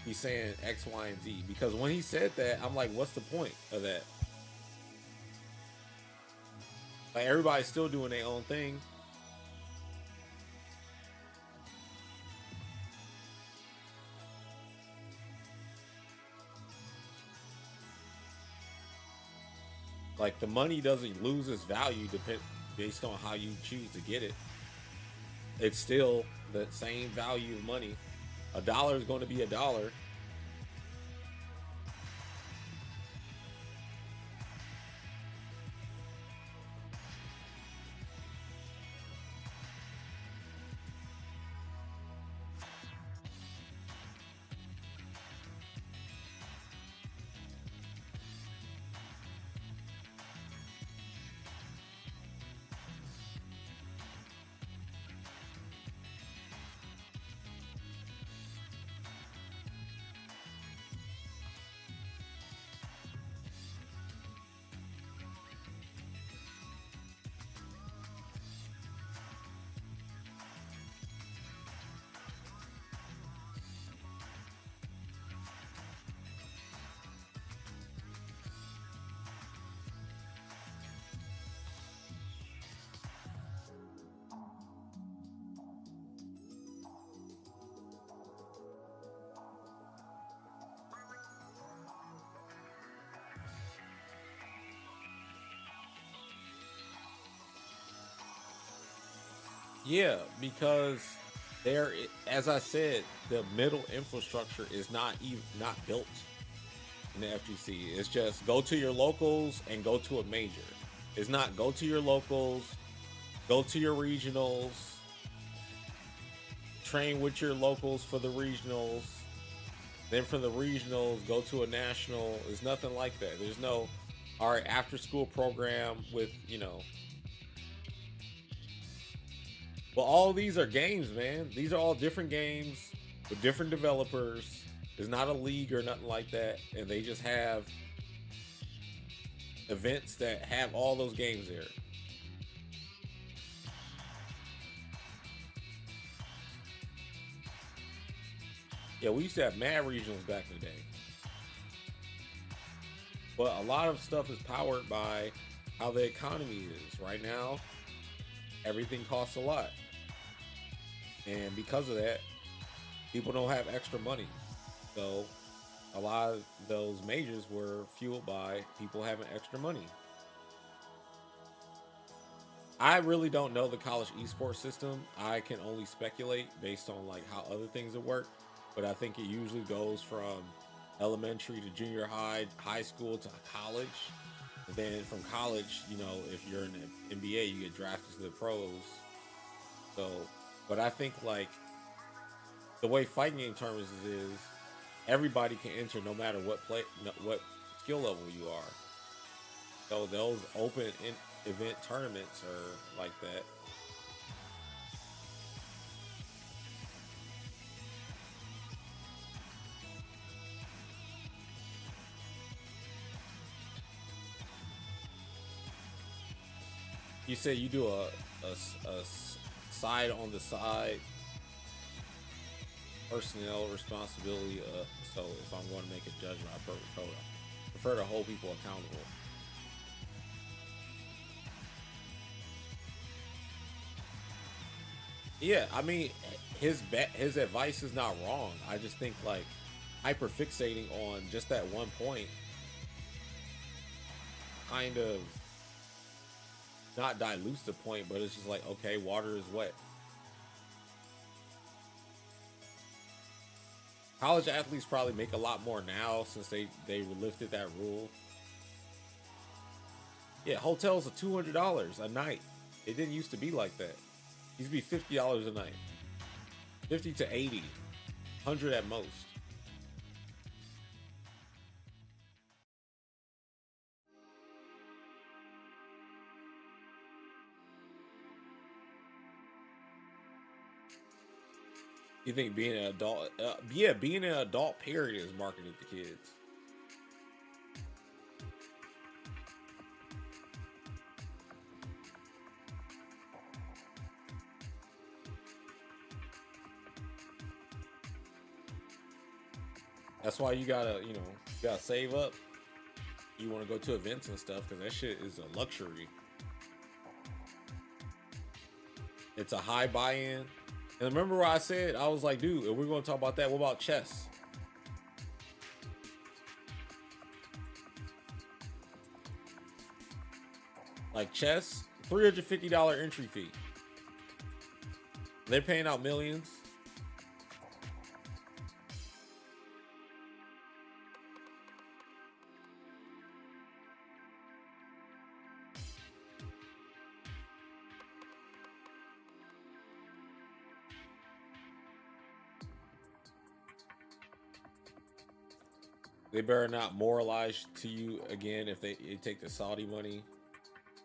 be saying X, Y, and Z. Because when he said that, I'm like, what's the point of that? Like, everybody's still doing their own thing. Like, the money doesn't lose its value based on how you choose to get it. It's still the same value of money. $1 is going to be $1. Yeah, because there, as I said, the middle infrastructure is not built in the FGC. It's just go to your locals and go to a major. It's not go to your locals, go to your regionals, train with your locals for the regionals, then from the regionals go to a national. There's nothing like that. There's no, all right, after school program with, you know. Well, all these are games, man. These are all different games with different developers. There's not a league or nothing like that, and they just have events that have all those games there. Yeah, we used to have mad regionals back in the day. But a lot of stuff is powered by how the economy is. Right now, everything costs a lot. And because of that, people don't have extra money. So a lot of those majors were fueled by people having extra money. I really don't know the college esports system. I can only speculate based on like how other things have worked. But I think it usually goes from elementary to junior high, high school to college. And then from college, you know, if you're in the NBA, you get drafted to the pros. So, but I think like the way fighting game tournaments is everybody can enter no matter what skill level you are. So those open event tournaments are like that. You say you do a side on the side personnel responsibility. So if I'm going to make a judgment, I prefer to hold people accountable. Yeah, I mean, his advice is not wrong. I just think like hyper fixating on just that one point kind of not dilutes the point, but it's just like, okay, water is wet. College athletes probably make a lot more now since they lifted that rule. Yeah, hotels are $200 a night. It didn't used to be like that. It used to be $50 a night. 50 to 80. 100 at most. You think being an adult, being an adult period is marketed to kids. That's why you gotta, you gotta save up. You want to go to events and stuff because that shit is a luxury. It's a high buy-in. And remember what I said? I was like, dude, if we're going to talk about that, what about chess? Like chess, $350 entry fee. They're paying out millions. They better not moralize to you again if they take the Saudi money.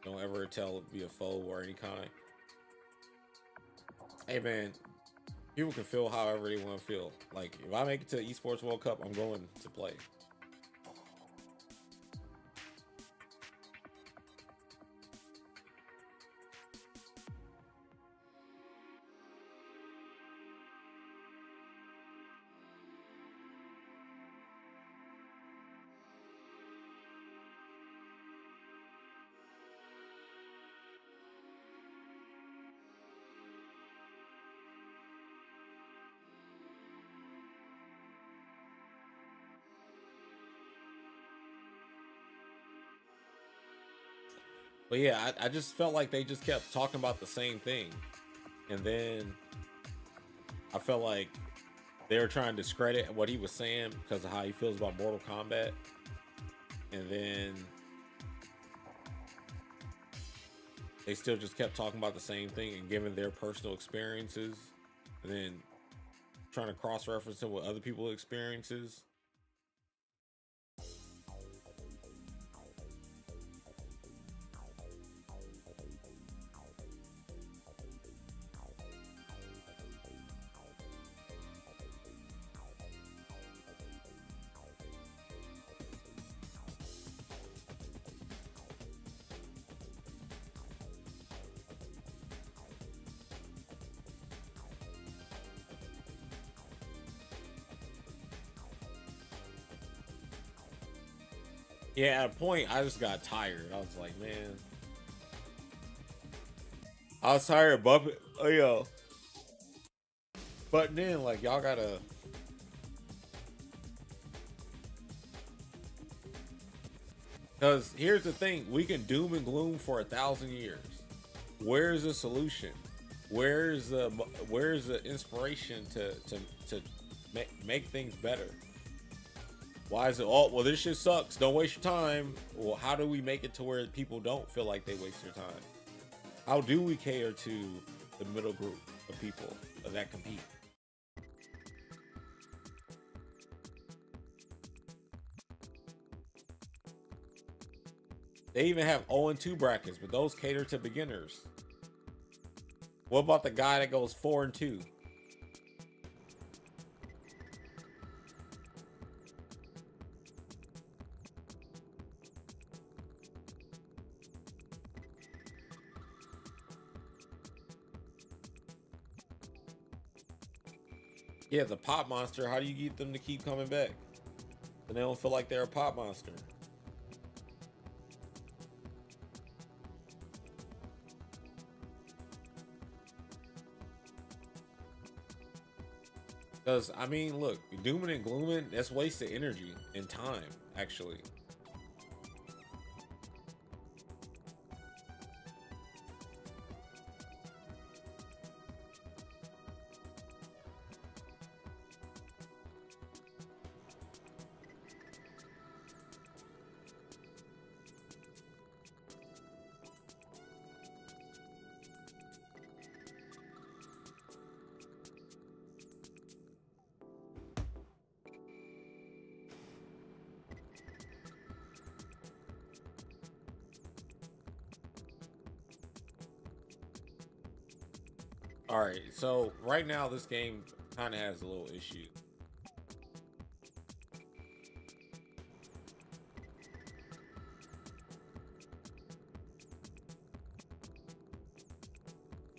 Don't ever tell it be a foe or any kind. Hey man, people can feel however they want to feel. Like if I make it to the Esports World Cup, I'm going to play. But yeah, I just felt like they just kept talking about the same thing. and then I felt like they were trying to discredit what he was saying because of how he feels about Mortal Kombat, and then they still just kept talking about the same thing and giving their personal experiences, and then trying to cross-reference it with other people's experiences. Yeah, at a point, I just got tired. I was like, man. I was tired of bumping. Oh, yo. But then, like, y'all gotta. Because here's the thing. We can doom and gloom for 1,000 years. Where's the solution? Where's the inspiration to make things better? Why is it, oh, well, this shit sucks, don't waste your time? Well, how do we make it to where people don't feel like they waste their time? How do we cater to the middle group of people that compete? They even have 0-2 brackets, but those cater to beginners. What about the guy that goes 4-2? Yeah, the pop monster. How do you get them to keep coming back? And they don't feel like they're a pop monster. Because, I mean, look, dooming and glooming, that's wasted energy and time, actually. All right, so right now this game kind of has a little issue.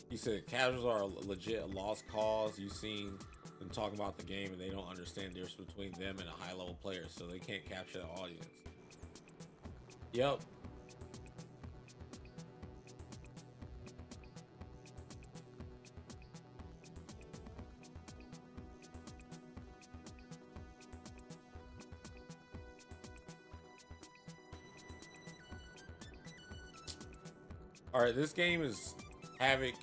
He said casuals are a legit lost cause. You've seen them talking about the game and they don't understand the difference between them and a high-level player, so they can't capture the audience. Yep. All right, this game is Havoc.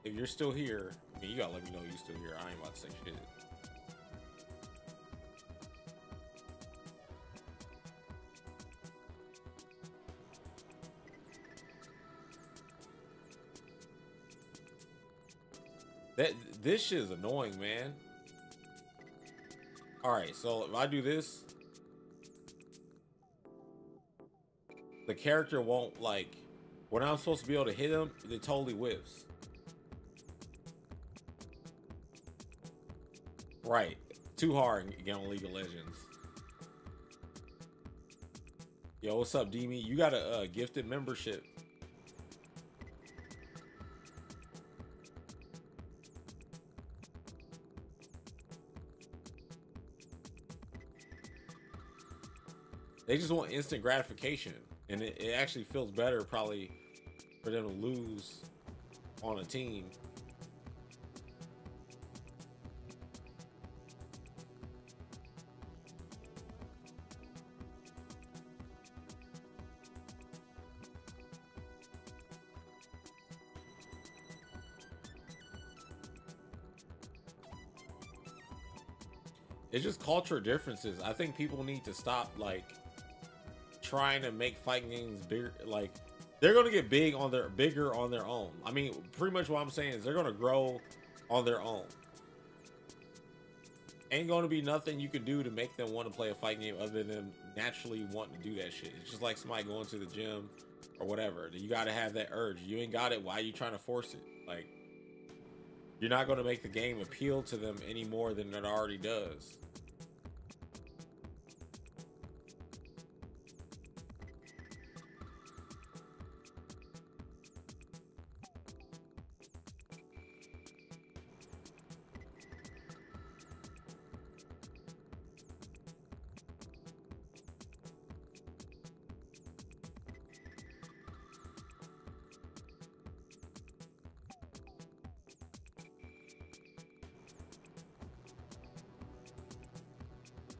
If you're still here, I mean, you gotta let me know you're still here. I ain't about to say shit. This shit is annoying, man. All right, so if I do this, the character won't, like, when I'm supposed to be able to hit him, it totally whiffs. Right. Too hard again on League of Legends. Yo, what's up, Demi? You got a gifted membership. They just want instant gratification. And it actually feels better probably for them to lose on a team. It's just culture differences. I think people need to stop like trying to make fighting games bigger. Like they're gonna get bigger on their own. I mean, pretty much what I'm saying is they're gonna grow on their own. Ain't gonna be nothing you can do to make them want to play a fighting game other than naturally wanting to do that shit. It's just like somebody going to the gym or whatever. You gotta have that urge. You ain't got it. Why are you trying to force it? Like, you're not gonna make the game appeal to them any more than it already does.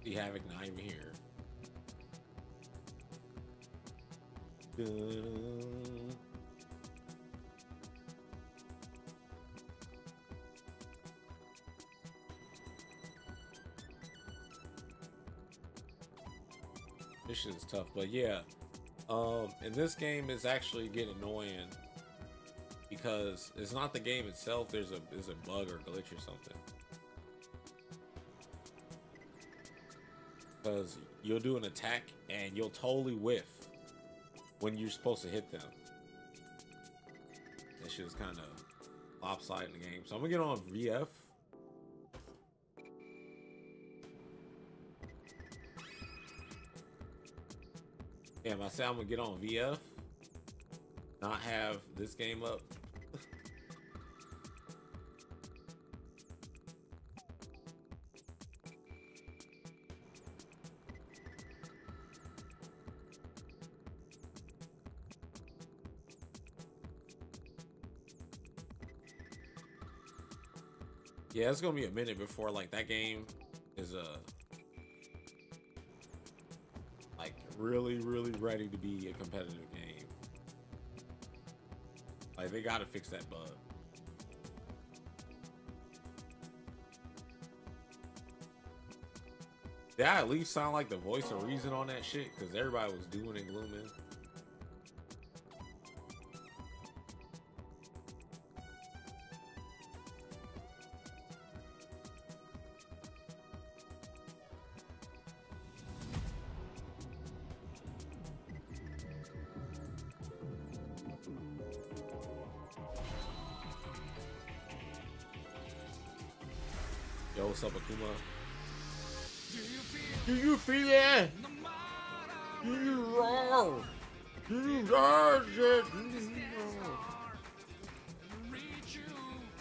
See Havoc not even here. This shit is tough, but yeah. And this game is actually getting annoying because it's not the game itself. There's a bug or glitch or something. Because you'll do an attack and you'll totally whiff when you're supposed to hit them. That shit is kind of lopsided in the game. So I'm gonna get on VF. Damn, I said I'm gonna get on VF. Not have this game up. Yeah, it's gonna be a minute before like that game is like really ready to be a competitive game. Like they gotta fix that bug. Did I at least sound like the voice of reason on that shit? Because everybody was doing and glooming. Yo, what's up, Akuma? Do you feel it? Do you roar? Do you roar?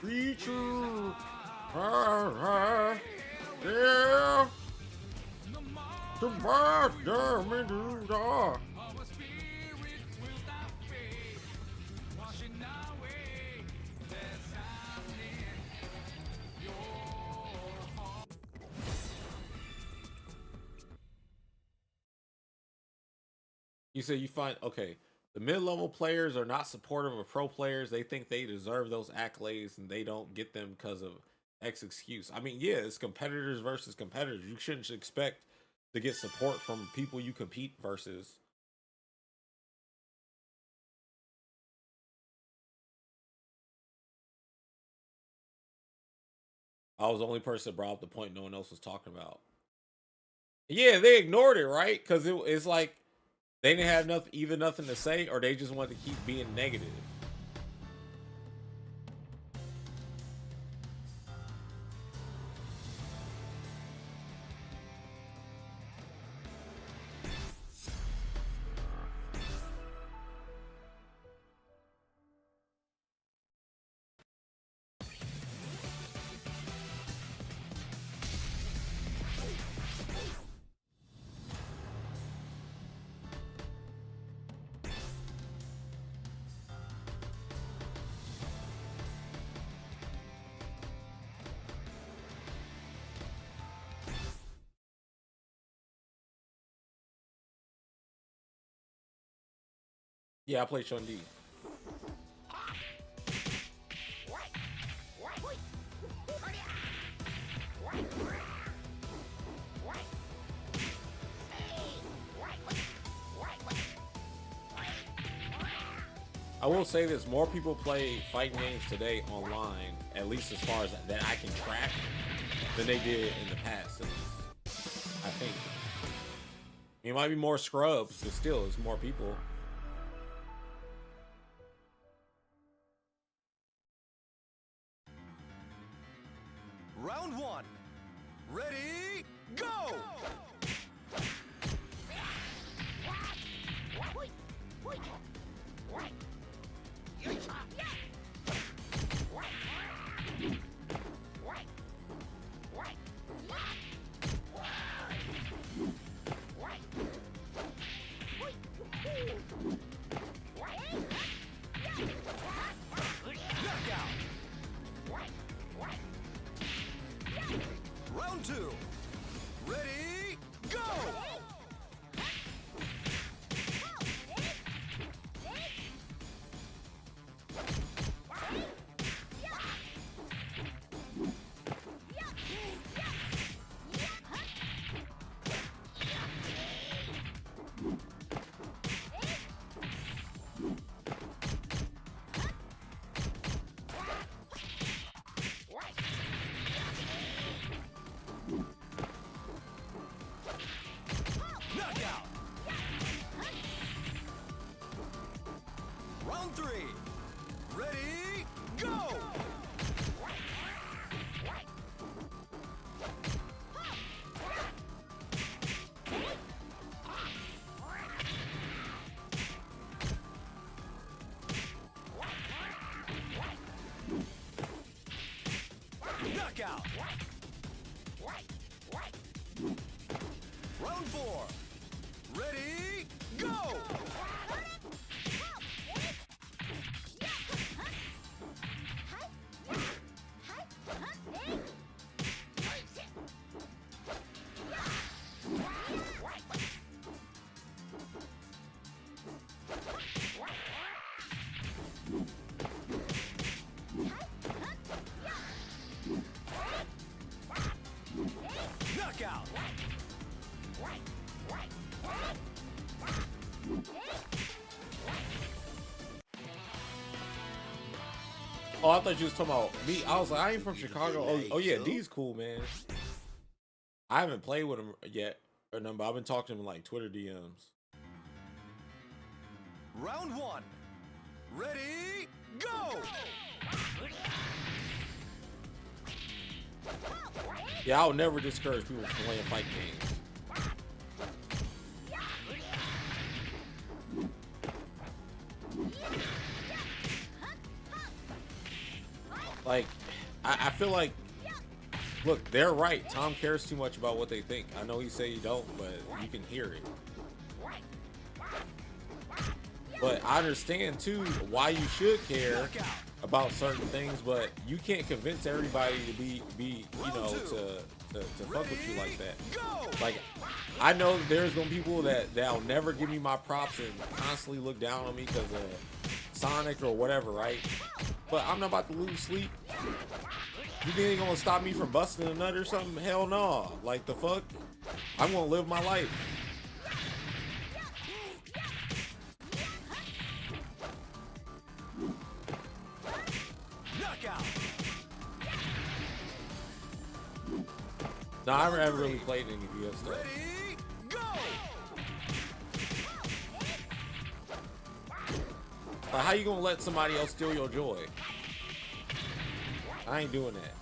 Reach you. Yeah. The bird, me do that. You say you find, okay, the mid-level players are not supportive of pro players. They think they deserve those accolades and they don't get them because of X excuse. I mean, yeah, it's competitors versus competitors. You shouldn't expect to get support from people you compete versus. I was the only person that brought up the point no one else was talking about. Yeah, they ignored it, right? Because it's like, they didn't have nothing to say, or they just wanted to keep being negative. Yeah, I play Chun Li. I will say this: more people play fighting games today online, at least as far as that I can track, than they did in the past. At least, I think. It might be more scrubs, but still, it's more people. Round one. Ready, go! Round two. Ready, go! Knockout! Round three. Ready, go! Knockout! Round four. Ready, go! Knockout! Oh, I thought you was talking about me. I was like, I ain't from Chicago. Oh yeah, D's cool, man. I haven't played with him yet or nothing, but I've been talking to him in like Twitter DMs. Round one. Ready, go! Yeah, I'll never discourage people from playing fight games. Like, I feel like, look, they're right. Tom cares too much about what they think. I know he say he don't, but you can hear it. But I understand too why you should care about certain things, but you can't convince everybody to be you know, to fuck with you like that. Like, I know there's gonna be people that'll never give me my props and constantly look down on me because of Sonic or whatever, right? But I'm not about to lose sleep. You think they're gonna stop me from busting a nut or something? Hell no. Like, the fuck? I'm gonna live my life. Knockout! No, I haven't really played any VF stuff. Ready, go! Like, how you gonna let somebody else steal your joy? I ain't doing that.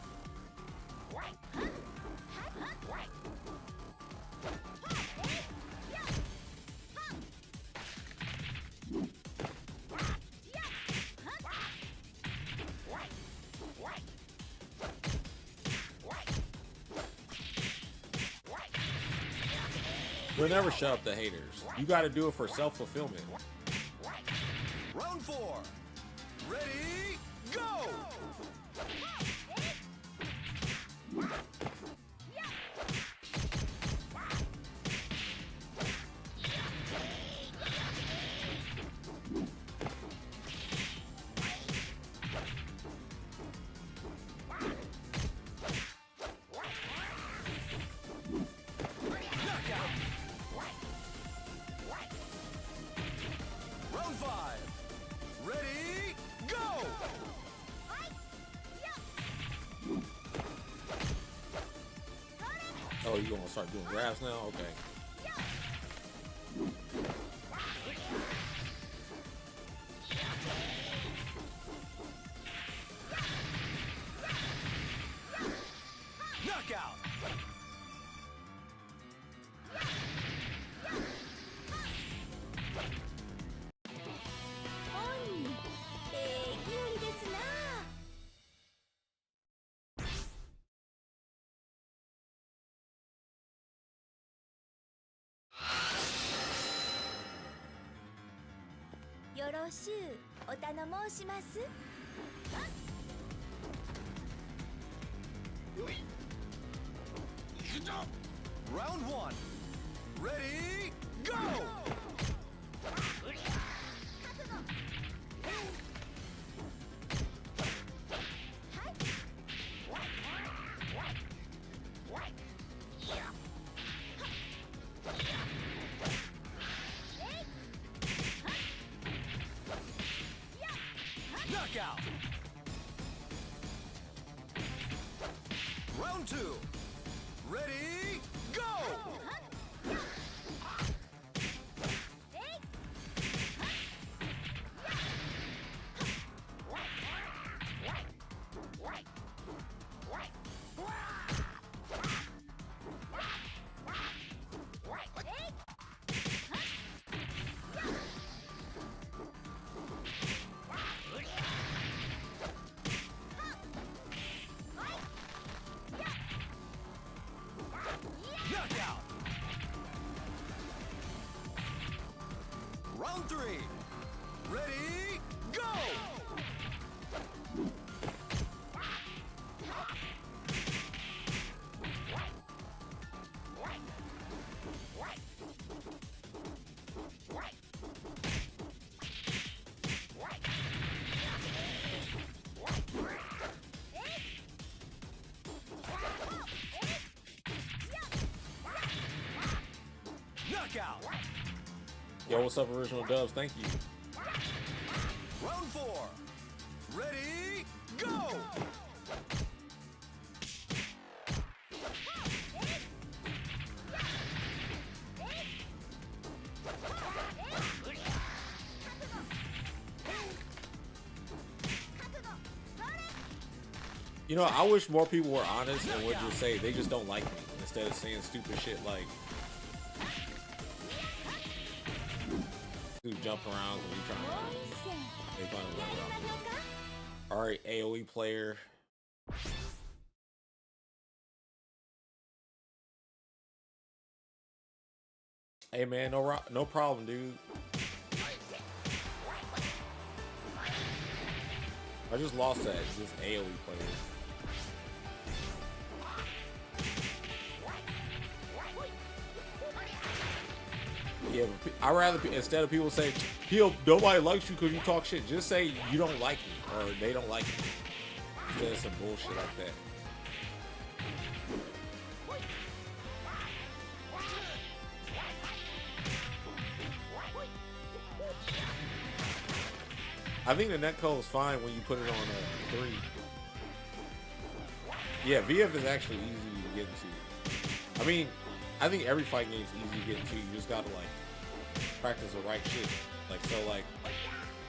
We'll never shut up the haters. You gotta do it for self-fulfillment. Round four. Ready, go! Round five. Ready, Oh, you gonna start doing grabs now? Okay. Knockout. Round one. Ready, go! Knockout. Round two. Ready, go! Knockout. Round three. Ready, go! Knockout. Yo, what's up, Original Dubs? Thank you. Round four. Ready, go! You know, I wish more people were honest and would just say they just don't like me instead of saying stupid shit like, dude, jump around and we trying to make fun of what. All right, AOE player. Hey man, no problem, dude. I just lost that. It's just AOE player. Yeah, but I rather instead of people say, nobody likes you because you talk shit, just say you don't like me or they don't like me. Instead of some bullshit like that. I think the netcode is fine when you put it on 3. Yeah, VF is actually easy to get into. I mean, I think every fight game is easy to get into. You just gotta like practice the right shit. Like so, like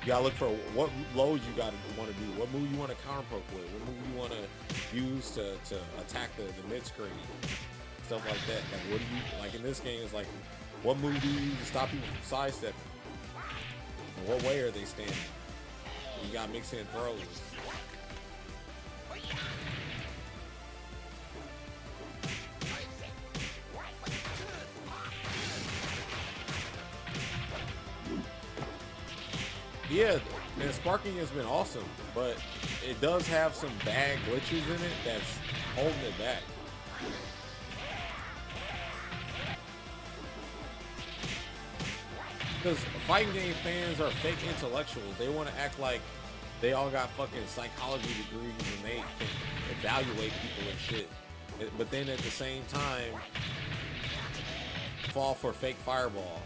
you gotta look for what loads you gotta want to do, what move you want to counter poke with, what move you want to use to attack the mid screen, stuff like that. Like what do you like in this game? Is like what move do you use to stop people from sidestepping? And what way are they standing? You gotta mix in throws. Yeah, man, sparking has been awesome, but it does have some bad glitches in it that's holding it back. Because fighting game fans are fake intellectuals. They want to act like they all got fucking psychology degrees and they can evaluate people and shit. But then at the same time, fall for fake fireball.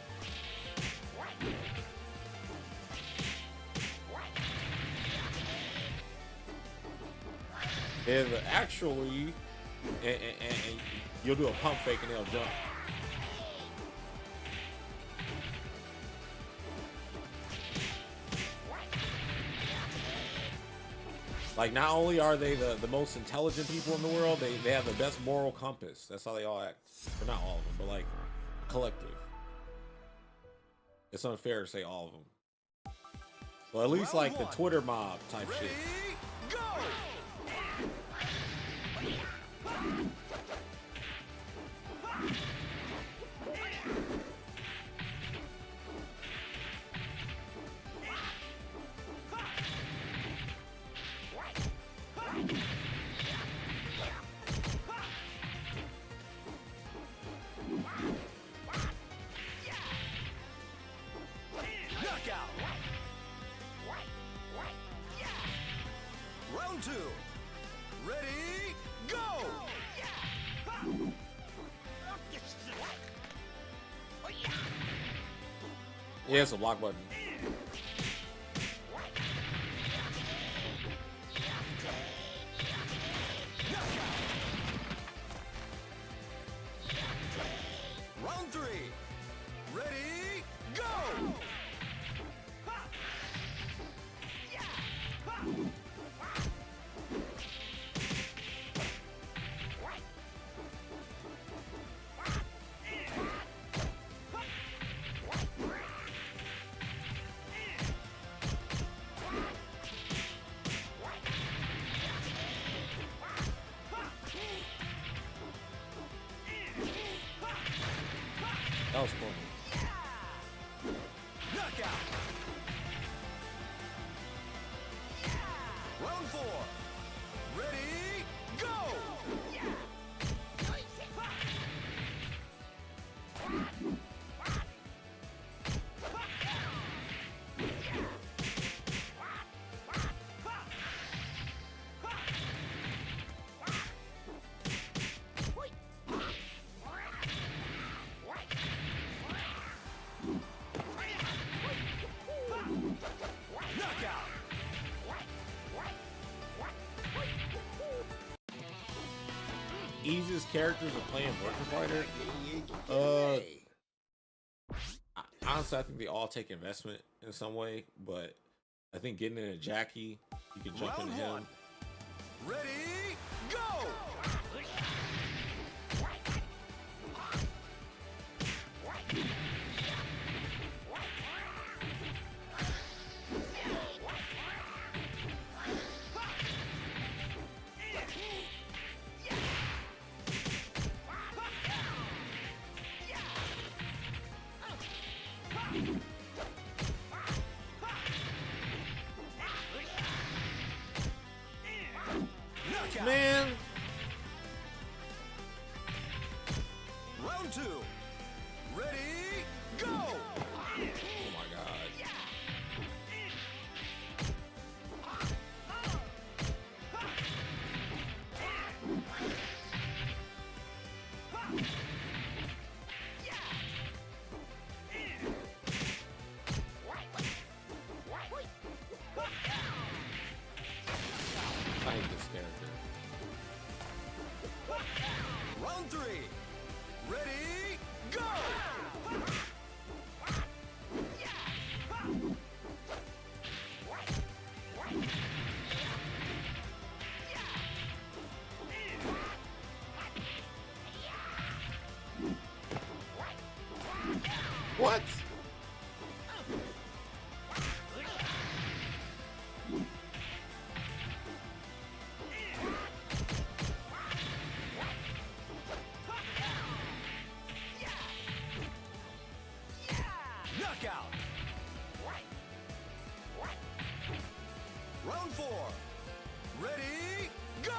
If actually and you'll do a pump fake and they'll jump. Like, not only are they the most intelligent people in the world, they have the best moral compass. That's how they all act. Or not all of them, but like collective. It's unfair to say all of them. Well, at least like the Twitter mob type shit. Go! Knockout! Round 2. Ready, go! Yeah, it's a block button. Round 3. Ready, go! That was cool. Knockout! Round 4. Ready, go! Knockout! Easiest characters of playing Virtua Fighter. Honestly, I think they all take investment in some way, but I think getting into Jackie, you can jump into Round 1. him. Ready, go! Knockout! Man, Round 2. Ready, go! oh my god. I hate this character. Round 3. Ready, go! What? Knockout! Round 4. Ready, go!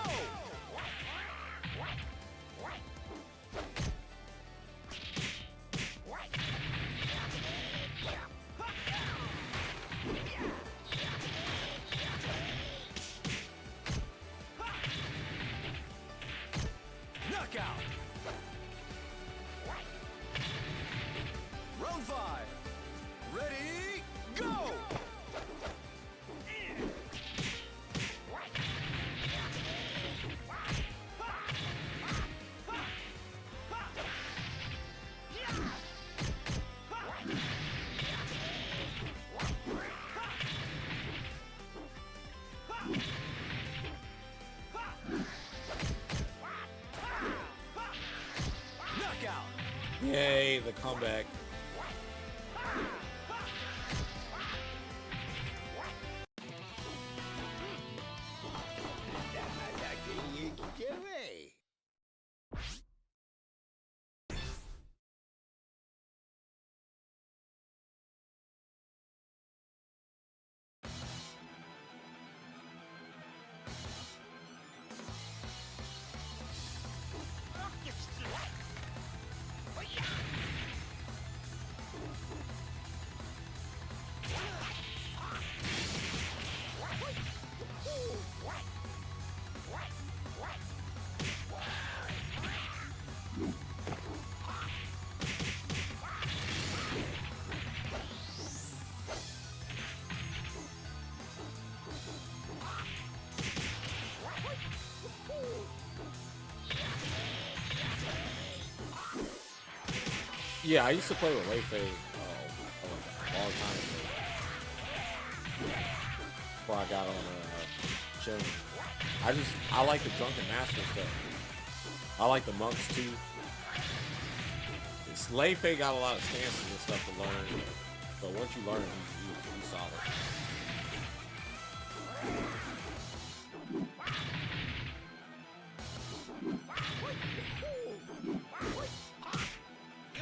Yay, the comeback. Yeah, I used to play with Wayfade a long time ago. Before I got on gym. I like the Drunken Master stuff. I like the monks too. Wayfade got a lot of stances and stuff to learn, but once you learn, he's solid.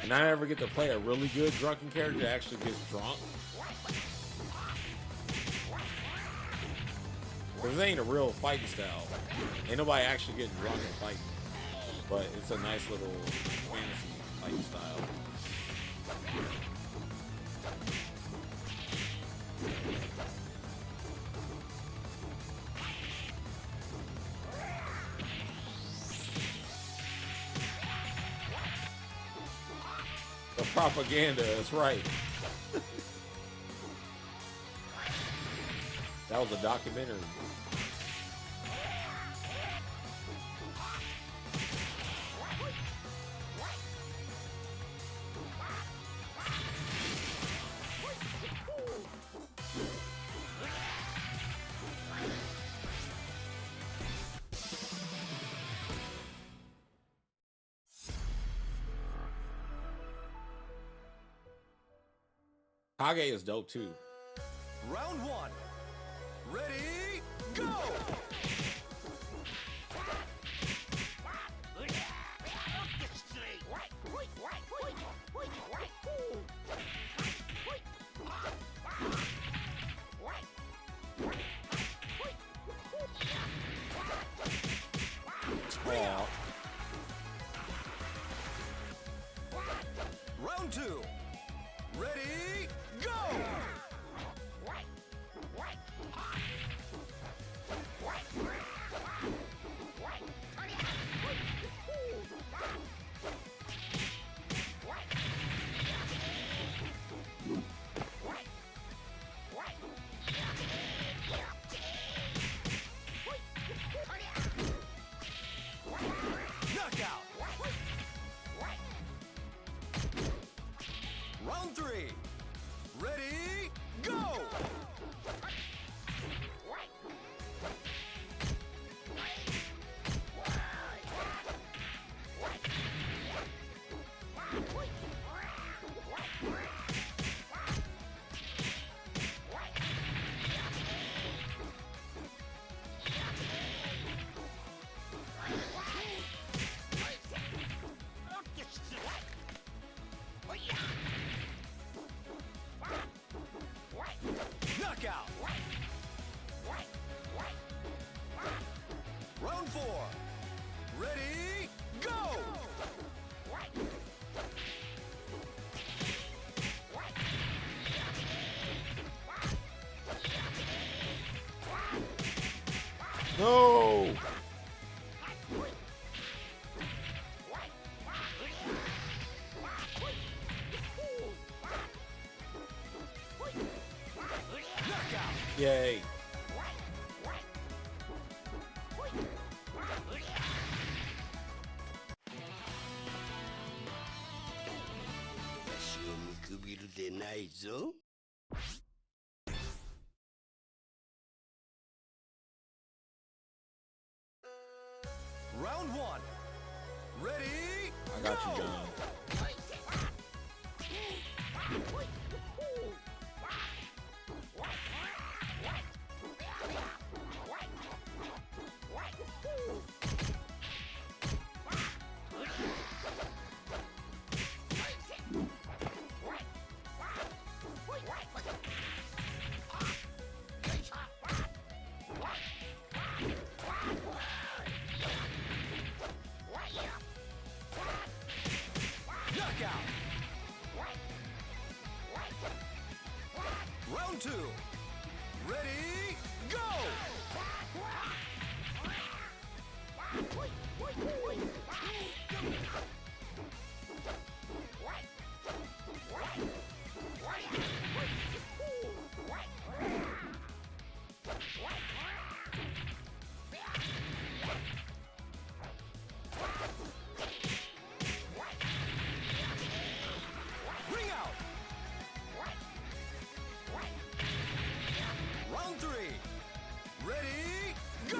And I never get to play a really good drunken character that actually gets drunk. Because it ain't a real fighting style. Ain't nobody actually getting drunk and fighting. But it's a nice little fantasy fighting style. The propaganda is right. That was a documentary. Kage is dope too. Round one. Ready, go! Oh. Round two. Ready, go! Knockout! Round three. Ready, go! Knockout! Round four. Ready, go! No! Yay. Round one. Ready, I got you, John. Round 2. Ready, go! Ring out! Round 3. Ready, go!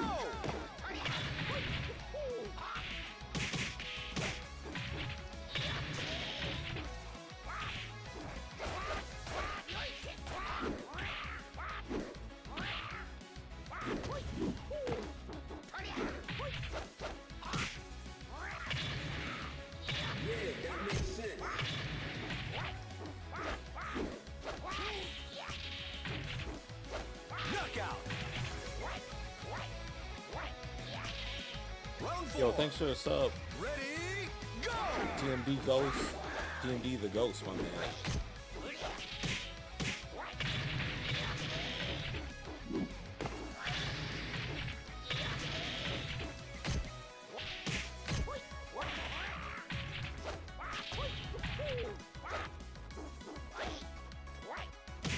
Yeah, that makes sense. Knockout! Round 4. Yo, thanks for the sub. Ready, go! TMD Ghost. TMD the Ghost, my man.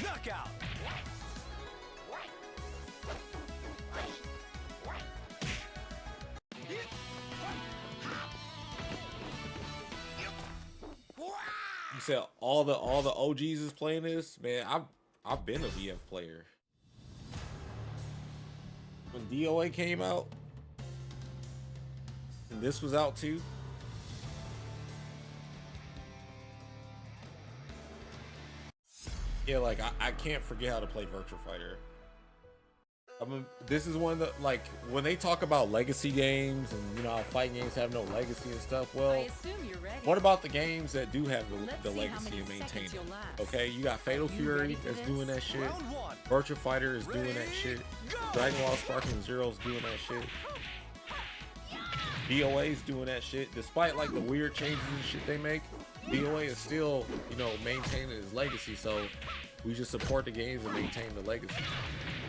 Knockout! You said all the OGs is playing this, man. I've been a VF player. When DOA came out, and this was out too. Yeah, like I can't forget how to play Virtua Fighter. I mean, this is one of the, like, when they talk about legacy games and, you know, how fighting games have no legacy and stuff, well, what about the games that do have the legacy and maintain it? Okay, you got Fatal Fury that's doing that shit. Round 1. Virtua Fighter is doing that shit. Dragon Ball Sparking Zero is doing that shit. DOA is doing that shit. Despite, like, the weird changes and shit they make, DOA is still, you know, maintaining its legacy, so we just support the games and maintain the legacy.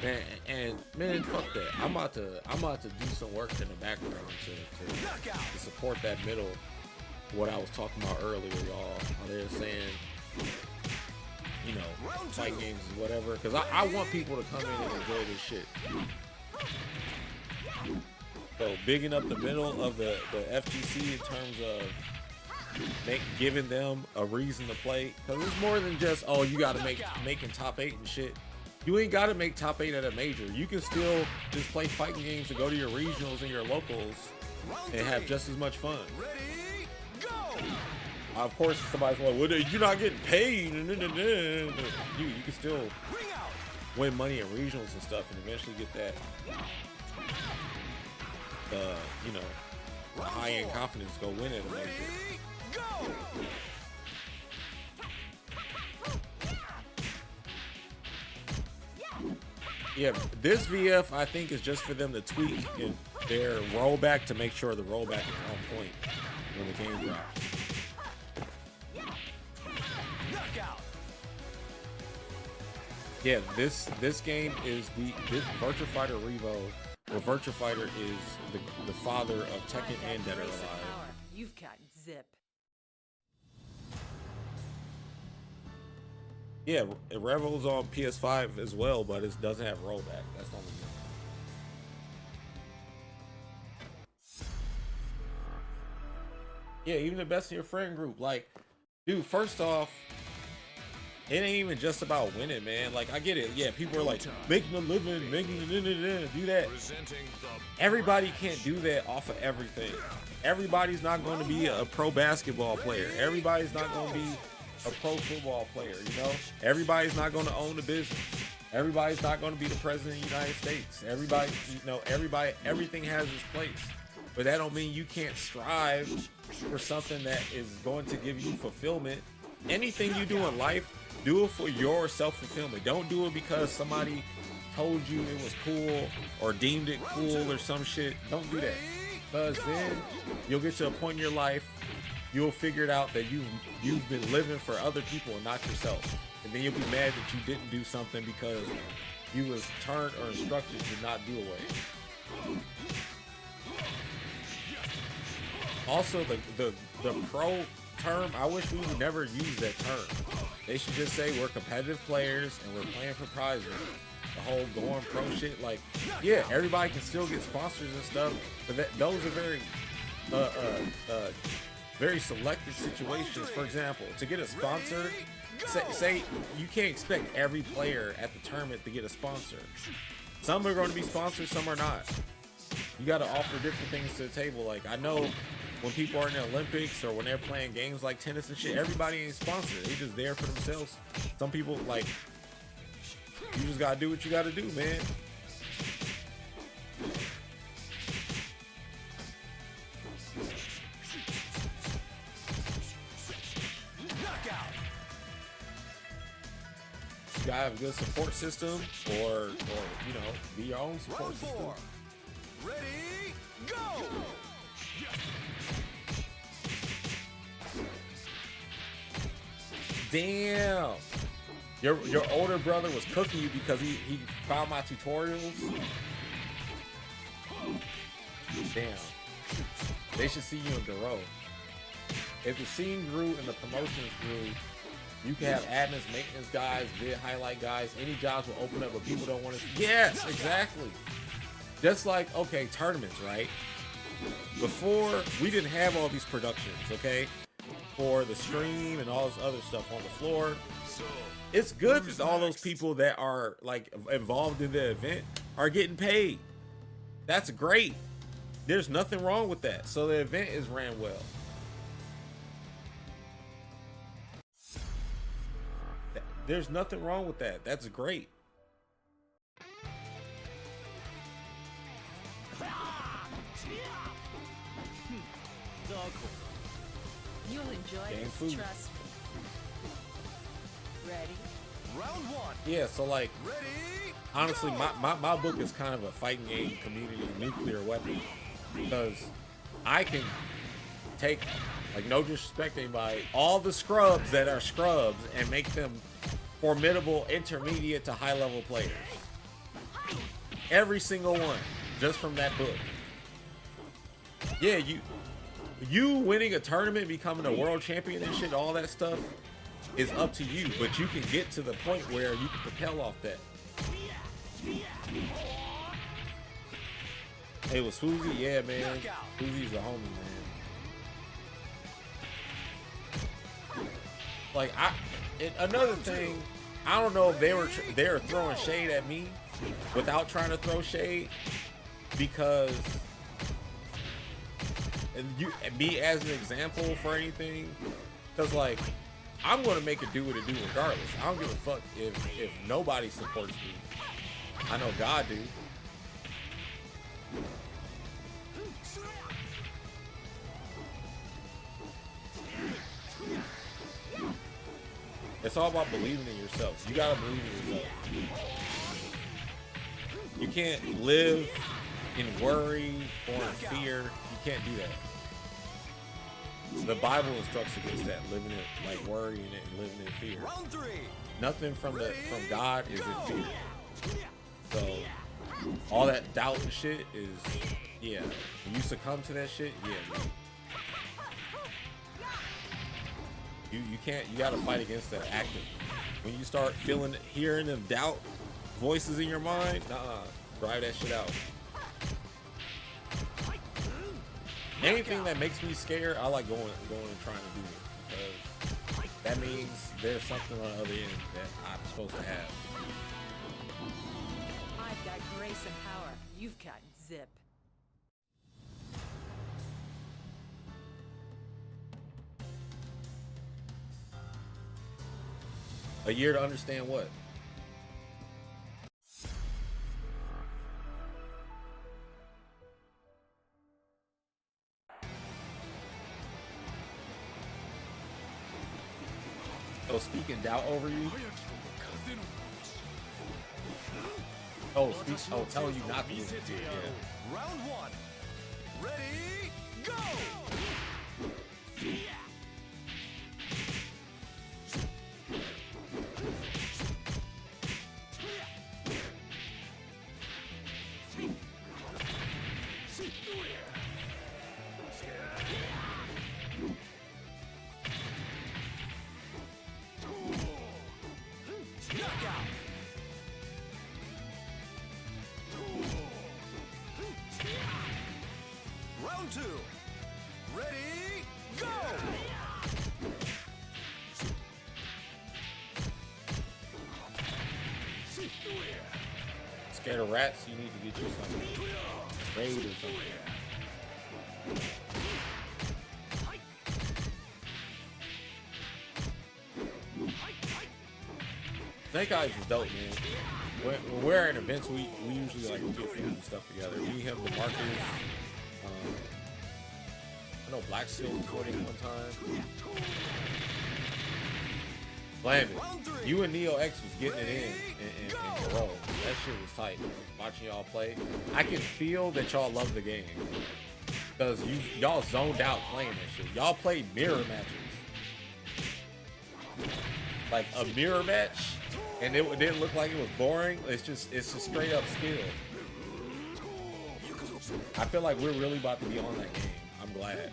Man, fuck that. I'm about to do some work in the background to support that middle. What I was talking about earlier, y'all. How they're saying, you know, fight games is whatever. Because I want people to come in and enjoy this shit. So bigging up the middle of the FGC in terms of giving them a reason to play. Because it's more than just, oh, you got to making top 8 and shit. You ain't got to make top 8 at a major. You can still just play fighting games to go to your regionals and your locals and have just as much fun. Ready, go! Of course, somebody's like, well, you're not getting paid. You can still Ring out! win money in regionals and stuff and eventually get that, you know, the high-end confidence to go win at a major. Ready, go! Yeah, this VF I think is just for them to tweak in their rollback to make sure the rollback is on point when the game drops. Knockout! Yeah, this game is this Virtua Fighter Revo, where Virtua Fighter is the father of Tekken and Dead or Alive. You've got zip. Yeah, Revo's on PS5 as well, but it doesn't have rollback. That's the only thing. Yeah, even the best in your friend group. Like, dude, first off, it ain't even just about winning, man. Like, I get it. Yeah, people are like, making a living, do that. Everybody can't do that off of everything. Everybody's not going to be a pro basketball player. Everybody's not going to be a pro football player, you know? Everybody's not going to own the business. Everybody's not going to be the president of the United States. Everybody, you know, everything has its place. But that don't mean you can't strive for something that is going to give you fulfillment. Anything you do in life, do it for your self-fulfillment. Don't do it because somebody told you it was cool or deemed it cool or some shit. Don't do that. Because then you'll get to a point in your life, you'll figure it out that you've been living for other people and not yourself. And then you'll be mad that you didn't do something because you was turned or instructed to not do away. Also, the pro term, I wish we would never use that term. They should just say we're competitive players and we're playing for prizes. The whole going pro shit, like, yeah, everybody can still get sponsors and stuff, but those are very selected situations. For example, to get a sponsor, say you can't expect every player at the tournament to get a sponsor. Some are going to be sponsors, some are not. You got to offer different things to the table. Like, I know when people are in the Olympics or when they're playing games like tennis and shit, everybody ain't sponsored. They just there for themselves. Some people, like, you just gotta do what you gotta do, man. You gotta have a good support system, or you know, be your own support system. Ready, go! Damn. Your older brother was cooking you because he found my tutorials. Damn. They should see you in Garo. If the scene grew and the promotions grew, you can have admins, maintenance guys, vid highlight guys. Any jobs will open up, but people don't want to. Yes, exactly. Just like, okay, tournaments, right? Before, we didn't have all these productions, okay? For the stream and all this other stuff on the floor. It's good that all those people that are like involved in the event are getting paid. That's great. There's nothing wrong with that. So the event is ran well. There's nothing wrong with that. That's great. You'll enjoy Game this, food. trust me. Ready? Round one. Yeah, so like, Ready, honestly, go! my book is kind of a fighting game community nuclear weapon, because I can take, like, no disrespect to anybody, all the scrubs that are scrubs and make them formidable intermediate to high level players. Every single one, just from that book. Yeah, you winning a tournament, becoming a world champion and shit, all that stuff is up to you, but you can get to the point where you can propel off that. Hey, was Fuzi? Yeah, man. Fuzi's a homie, man. Like, another thing, I don't know if they were throwing shade at me without trying to throw shade, because me as an example for anything, because like, I'm gonna make it do what it do regardless. I don't give a fuck if nobody supports me. I know God do. It's all about believing in yourself. You gotta believe in yourself. You can't live in worry or in fear. You can't do that. The Bible instructs against that, living it, like, worrying it and living in fear. Round three. Nothing from God is in fear. So all that doubt and shit is, yeah. When you succumb to that shit, yeah. You can't. You gotta fight against that actively. When you start hearing them doubt voices in your mind, drive that shit out. Anything that makes me scared, I like going and trying to do it, because that means there's something on the other end that I'm supposed to have. I've got grace and power. You've got zip. A year to understand what? Oh, speaking doubt over you? Oh, telling you not to do it. Yeah. Round one. Ready, go! Round two. Ready, go! Scared of rats? You need to get you something. Raid or something. Snake Eyes is dope, man. When we're at events, we usually like get food and stuff together. Me, him, the Marcus. I know Black Steel recording one time. Blaming. You and Neo X was getting it in a row. That shit was tight. Watching y'all play, I can feel that y'all love the game because y'all zoned out playing that shit. Y'all played mirror matches, like a mirror match, and it didn't look like it was boring. It's just straight up skill. I feel like we're really about to be on that game. I'm glad.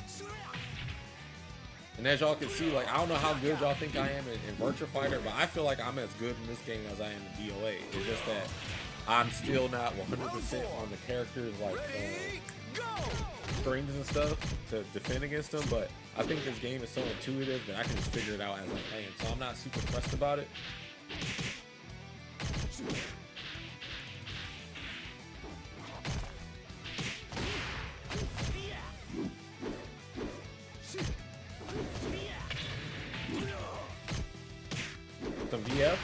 And as y'all can see, like, I don't know how good y'all think I am in Virtua Fighter, but I feel like I'm as good in this game as I am in DOA. It's just that I'm still not 100% on the characters, like, strings and stuff to defend against them, but I think this game is so intuitive that I can just figure it out as I'm playing, so I'm not super pressed about it. Some VF.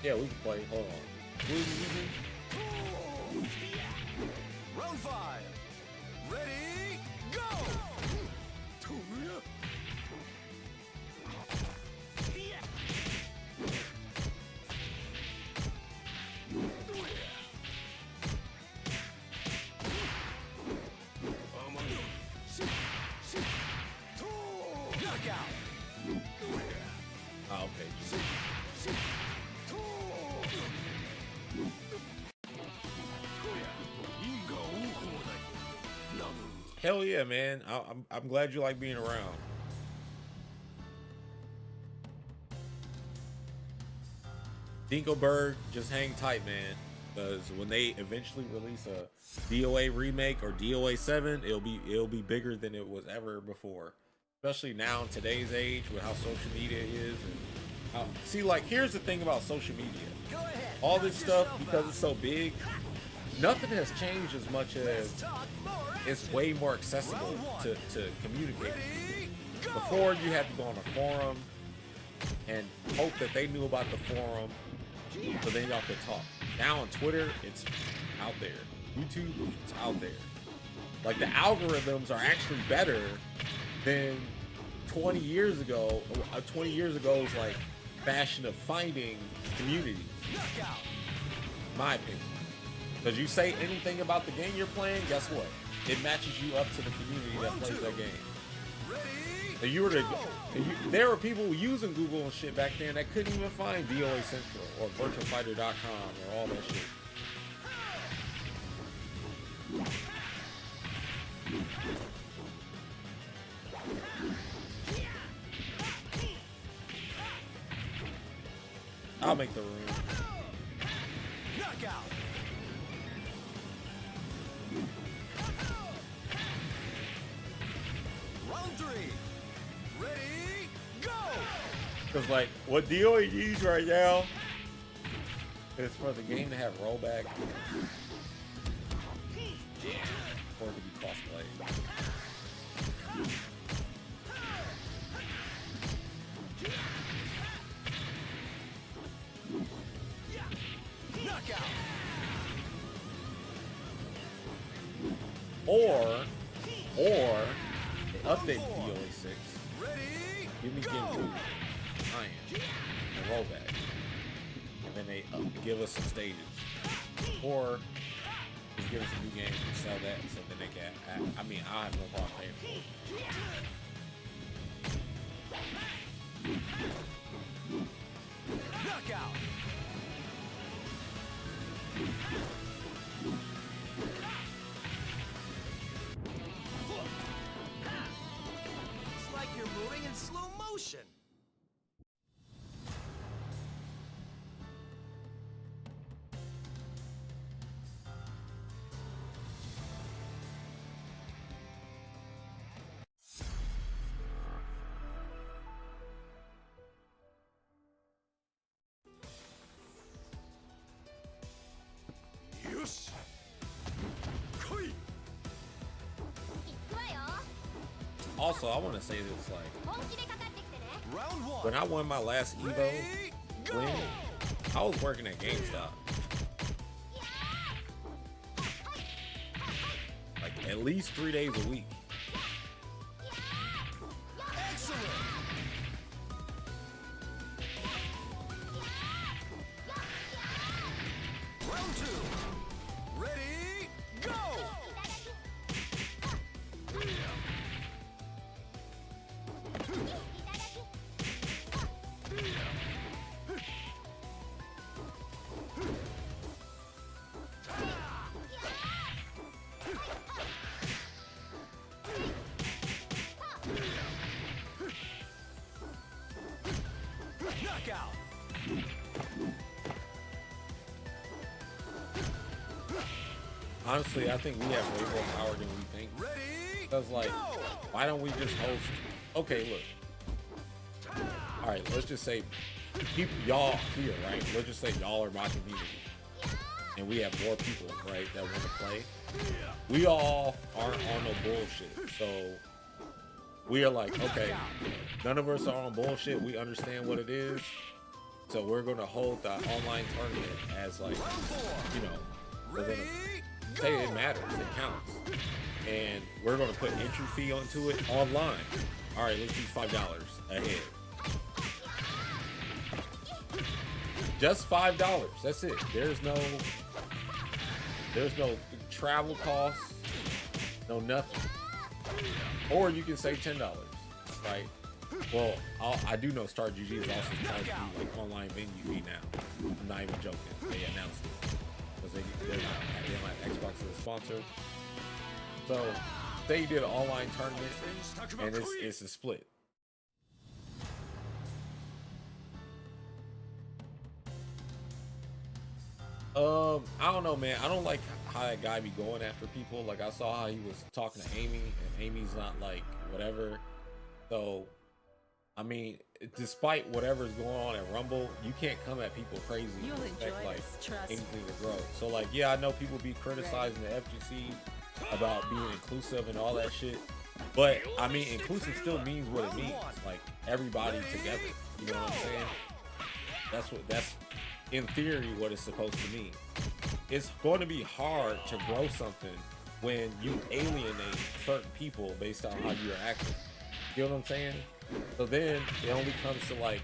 Yeah, we can play. Hold on. Round five. Ready, go! Oh, okay. Hell yeah, man. I'm glad you like being around. Dinkelberg, just hang tight, man. Because when they eventually release a DOA remake or DOA 7, it'll be bigger than it was ever before. Especially now in today's age with how social media is. And see, like, here's the thing about social media. All this stuff, because it's so big, nothing has changed as much as it's way more accessible to communicate. Before, you had to go on a forum and hope that they knew about the forum, so then y'all could talk. Now on Twitter, it's out there. YouTube, it's out there. Like, the algorithms are actually better than 20 years ago. 20 years ago's like fashion of finding community, my opinion. Because you say anything about the game you're playing, guess what? It matches you up to the community that plays that game. And you were there were people using Google and shit back then that couldn't even find DOA Central or VirtuaFighter.com or all that shit. I'll make the room. Knockout. Round three. Ready, go! Because, like, what DOA needs right now is for the game to have rollback. Or it could be crossplay. Knockout. Or they update BDAY 6. Ready? Give me Genfu, Iron, and rollback. And then they give us some stages. Or just give us a new game and sell that so then they can, I mean, I have no problem paying for it. Knockout. It's like you're moving in slow motion. Yosh. Koi. 行くわよ。 Also, I want to say this, like, 本気でかかってきてね。 Round one. when I won my last Evo Ready? Go. win, I was working at GameStop. Like, at least 3 days a week. Excellent. Round two. Ready? Go. Knockout. Honestly, I think we have way more power than we think. Ready? Because, like, Go. why don't we just host? Okay, look. All right, let's just say people, y'all here, right? Let's just say y'all are my community, and we have more people, right, that want to play. We all aren't on no bullshit, so we are like, okay, none of us are on bullshit. We understand what it is, so we're gonna hold the online tournament as like, you know, we're gonna Ready? say it matters, it counts, and we're gonna put entry fee onto it online. All right, let's do $5 a head. Just $5. That's it. There's no travel costs, no nothing. Or you can say $10, right? Well, I do know Star GG is also charging you like online venue fee now. I'm not even joking. They announced it because they're not Xbox as a sponsor. So they did an online tournament and it's a split. I don't know, man. I don't like how that guy be going after people. Like, I saw how he was talking to Amy, and Amy's not like whatever. So, I mean, despite whatever's going on at Rumble, you can't come at people crazy and You'll expect enjoy like this, trust anything to grow. So, like, yeah, I know people be criticizing the FGC about being inclusive and all that shit, but I mean, inclusive still means what it means. Like, everybody together. You know what I'm saying? That's in theory what it's supposed to mean. It's going to be hard to grow something when you alienate certain people based on how you're acting. You know what I'm saying? So then it only comes to like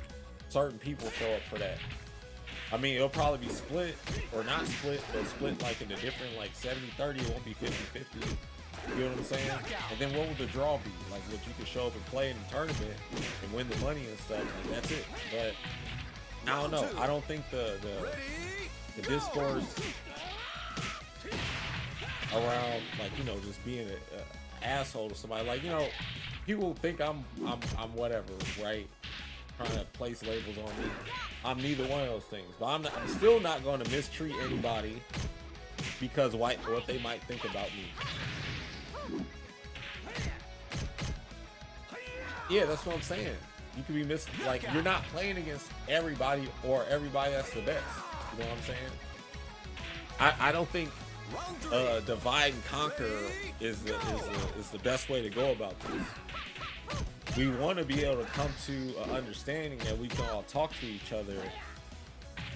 certain people show up for that. I mean, it'll probably be split or not split, but split like into different like 70-30. It won't be 50-50. You know what I'm saying? And then what would the draw be? Like, what you could show up and play in the tournament and win the money and stuff. Like, that's it. But I don't know. I don't think the discourse around, like, you know, just being an asshole to somebody, like, you know, people think I'm whatever, right? Trying to place labels on me. I'm neither one of those things, but I'm still not going to mistreat anybody because what they might think about me. Yeah, that's what I'm saying. You could be like, you're not playing against everybody or everybody that's the best. You know what I'm saying? I don't think divide and conquer is the best way to go about this. We want to be able to come to an understanding that we can all talk to each other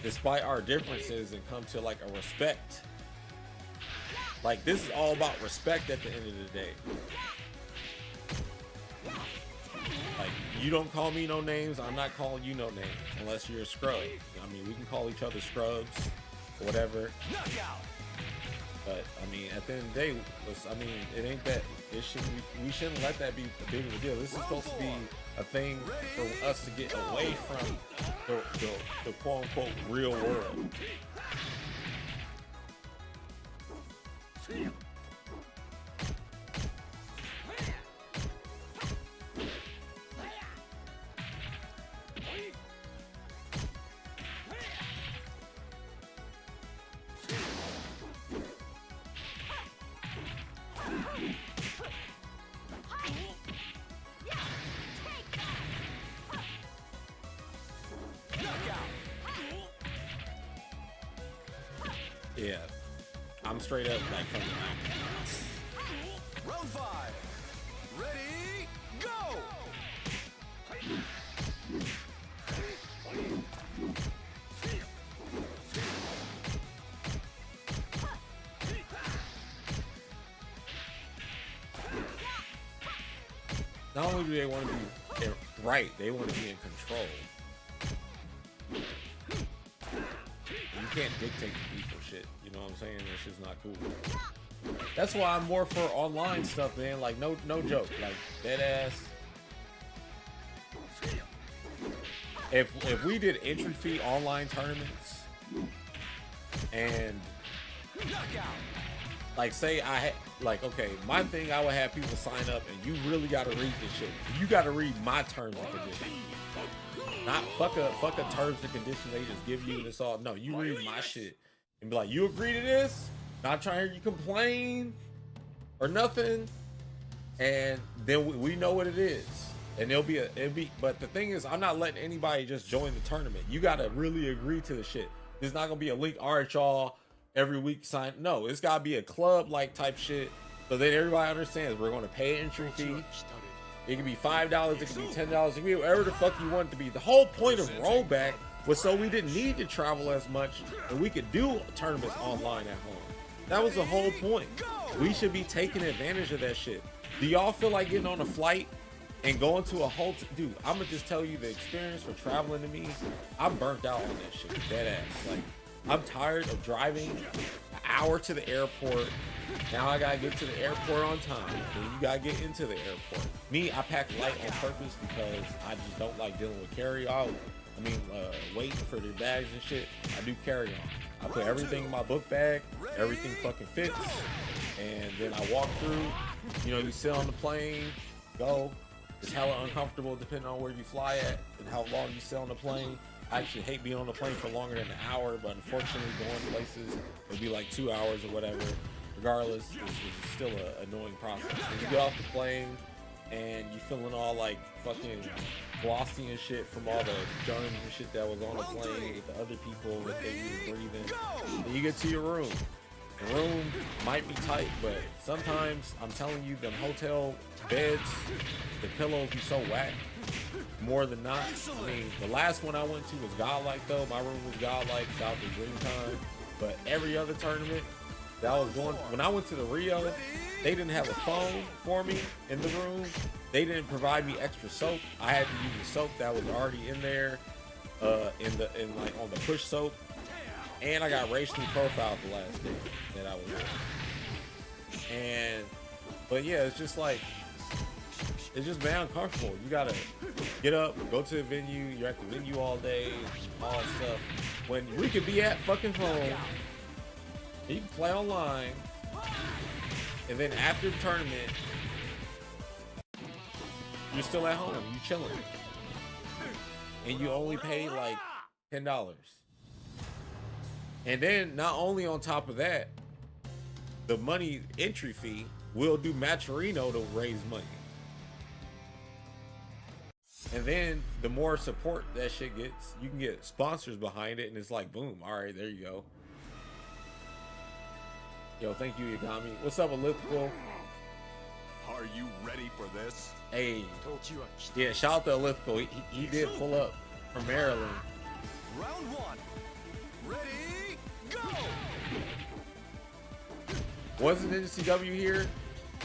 despite our differences and come to like a respect. Like, this is all about respect at the end of the day. Like, you don't call me no names, I'm not calling you no names unless you're a scrub. I mean, we can call each other scrubs or whatever. But I mean, at the end of the day, I mean, it ain't that. It shouldn't. We shouldn't let that be a big of a deal. This is supposed to be a thing for us to get away from the quote unquote real world. Yeah, I'm straight up like from the mountain. Round 5. Ready, go! Not only do they want to be right, they want to be in control. You can't dictate to people shit. You know what I'm saying? That shit's not cool. That's why I'm more for online stuff, man. Like, no joke. Like, dead ass. If we did entry fee online tournaments and like, say I had, like, okay, my thing, I would have people sign up and you really got to read this shit. You got to read my terms and conditions. Not fuck a terms and conditions they just give you and it's all. No, you read my shit and be like, you agree to this? Not trying to hear you complain or nothing. And then we know what it is. And it'll be, but the thing is, I'm not letting anybody just join the tournament. You got to really agree to the shit. There's not going to be a link, all right, y'all, every week sign. No, it's got to be a club like type shit. So that everybody understands we're going to pay an entry fee. It can be $5, it can be $10, it can be whatever the fuck you want it to be. The whole point of rollback was so we didn't need to travel as much and we could do tournaments online at home. That was the whole point. We should be taking advantage of that shit. Do y'all feel like getting on a flight and going to a hotel? Dude, I'm gonna just tell you the experience for traveling to me. I'm burnt out on that shit, dead ass. Like, I'm tired of driving an hour to the airport. Now I gotta get to the airport on time. Then you gotta get into the airport. Me, I pack light on purpose because I just don't like dealing with carry-out. I mean, waiting for their bags and shit. I do carry-on. I put everything in my book bag. Everything fucking fits. And then I walk through. You know, you sit on the plane, go. It's hella uncomfortable depending on where you fly at and how long you sit on the plane. I actually hate being on the plane for longer than an hour, but unfortunately going places, it'll be like 2 hours or whatever. Regardless, it's still an annoying process. When you get off the plane and you feeling all like fucking glossy and shit from all the germs and shit that was on the plane with the other people that they were breathing, then you get to your room. The room might be tight, but sometimes I'm telling you, them hotel beds, the pillows be so whack. More than not. I mean, the last one I went to was godlike though. My room was godlike, shout out to Dream Time. But every other tournament that I was going, when I went to the Rio, they didn't have a phone for me in the room. They didn't provide me extra soap. I had to use the soap that was already in there, in like on the push soap. And I got racially profiled the last day that I was there. And, but yeah, it's just like, it's just very uncomfortable. You gotta get up, go to the venue, you're at the venue all day, all that stuff. When we could be at fucking home, you can play online, and then after the tournament, you're still at home, you chilling. And you only pay like $10. And then not only on top of that, the money entry fee will do Maturino to raise money. And then the more support that shit gets, you can get sponsors behind it, and it's like, boom, all right, there you go. Yo, thank you, Yagami. What's up, Elliptical? Are you ready for this? Hey. Yeah, shout out to Elliptical. He did pull up from Maryland. Round one. Ready, go! Wasn't NCW here?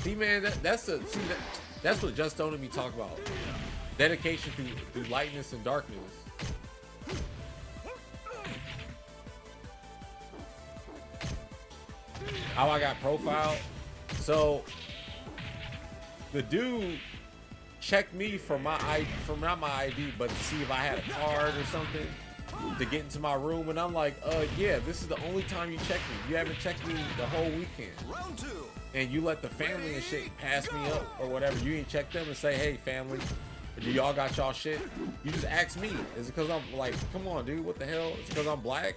See, man, that's what Just Don't me talk about. Dedication through lightness and darkness. How I got profiled? So the dude checked me for my ID, for not my ID, but to see if I had a card or something to get into my room. And I'm like, yeah, this is the only time you check me. You haven't checked me the whole weekend. Round two. And you let the family and shit pass me up or whatever. You ain't check them and say, hey, family, do y'all got y'all shit? You just ask me. Is it because I'm like, come on, dude, what the hell? It's because I'm black?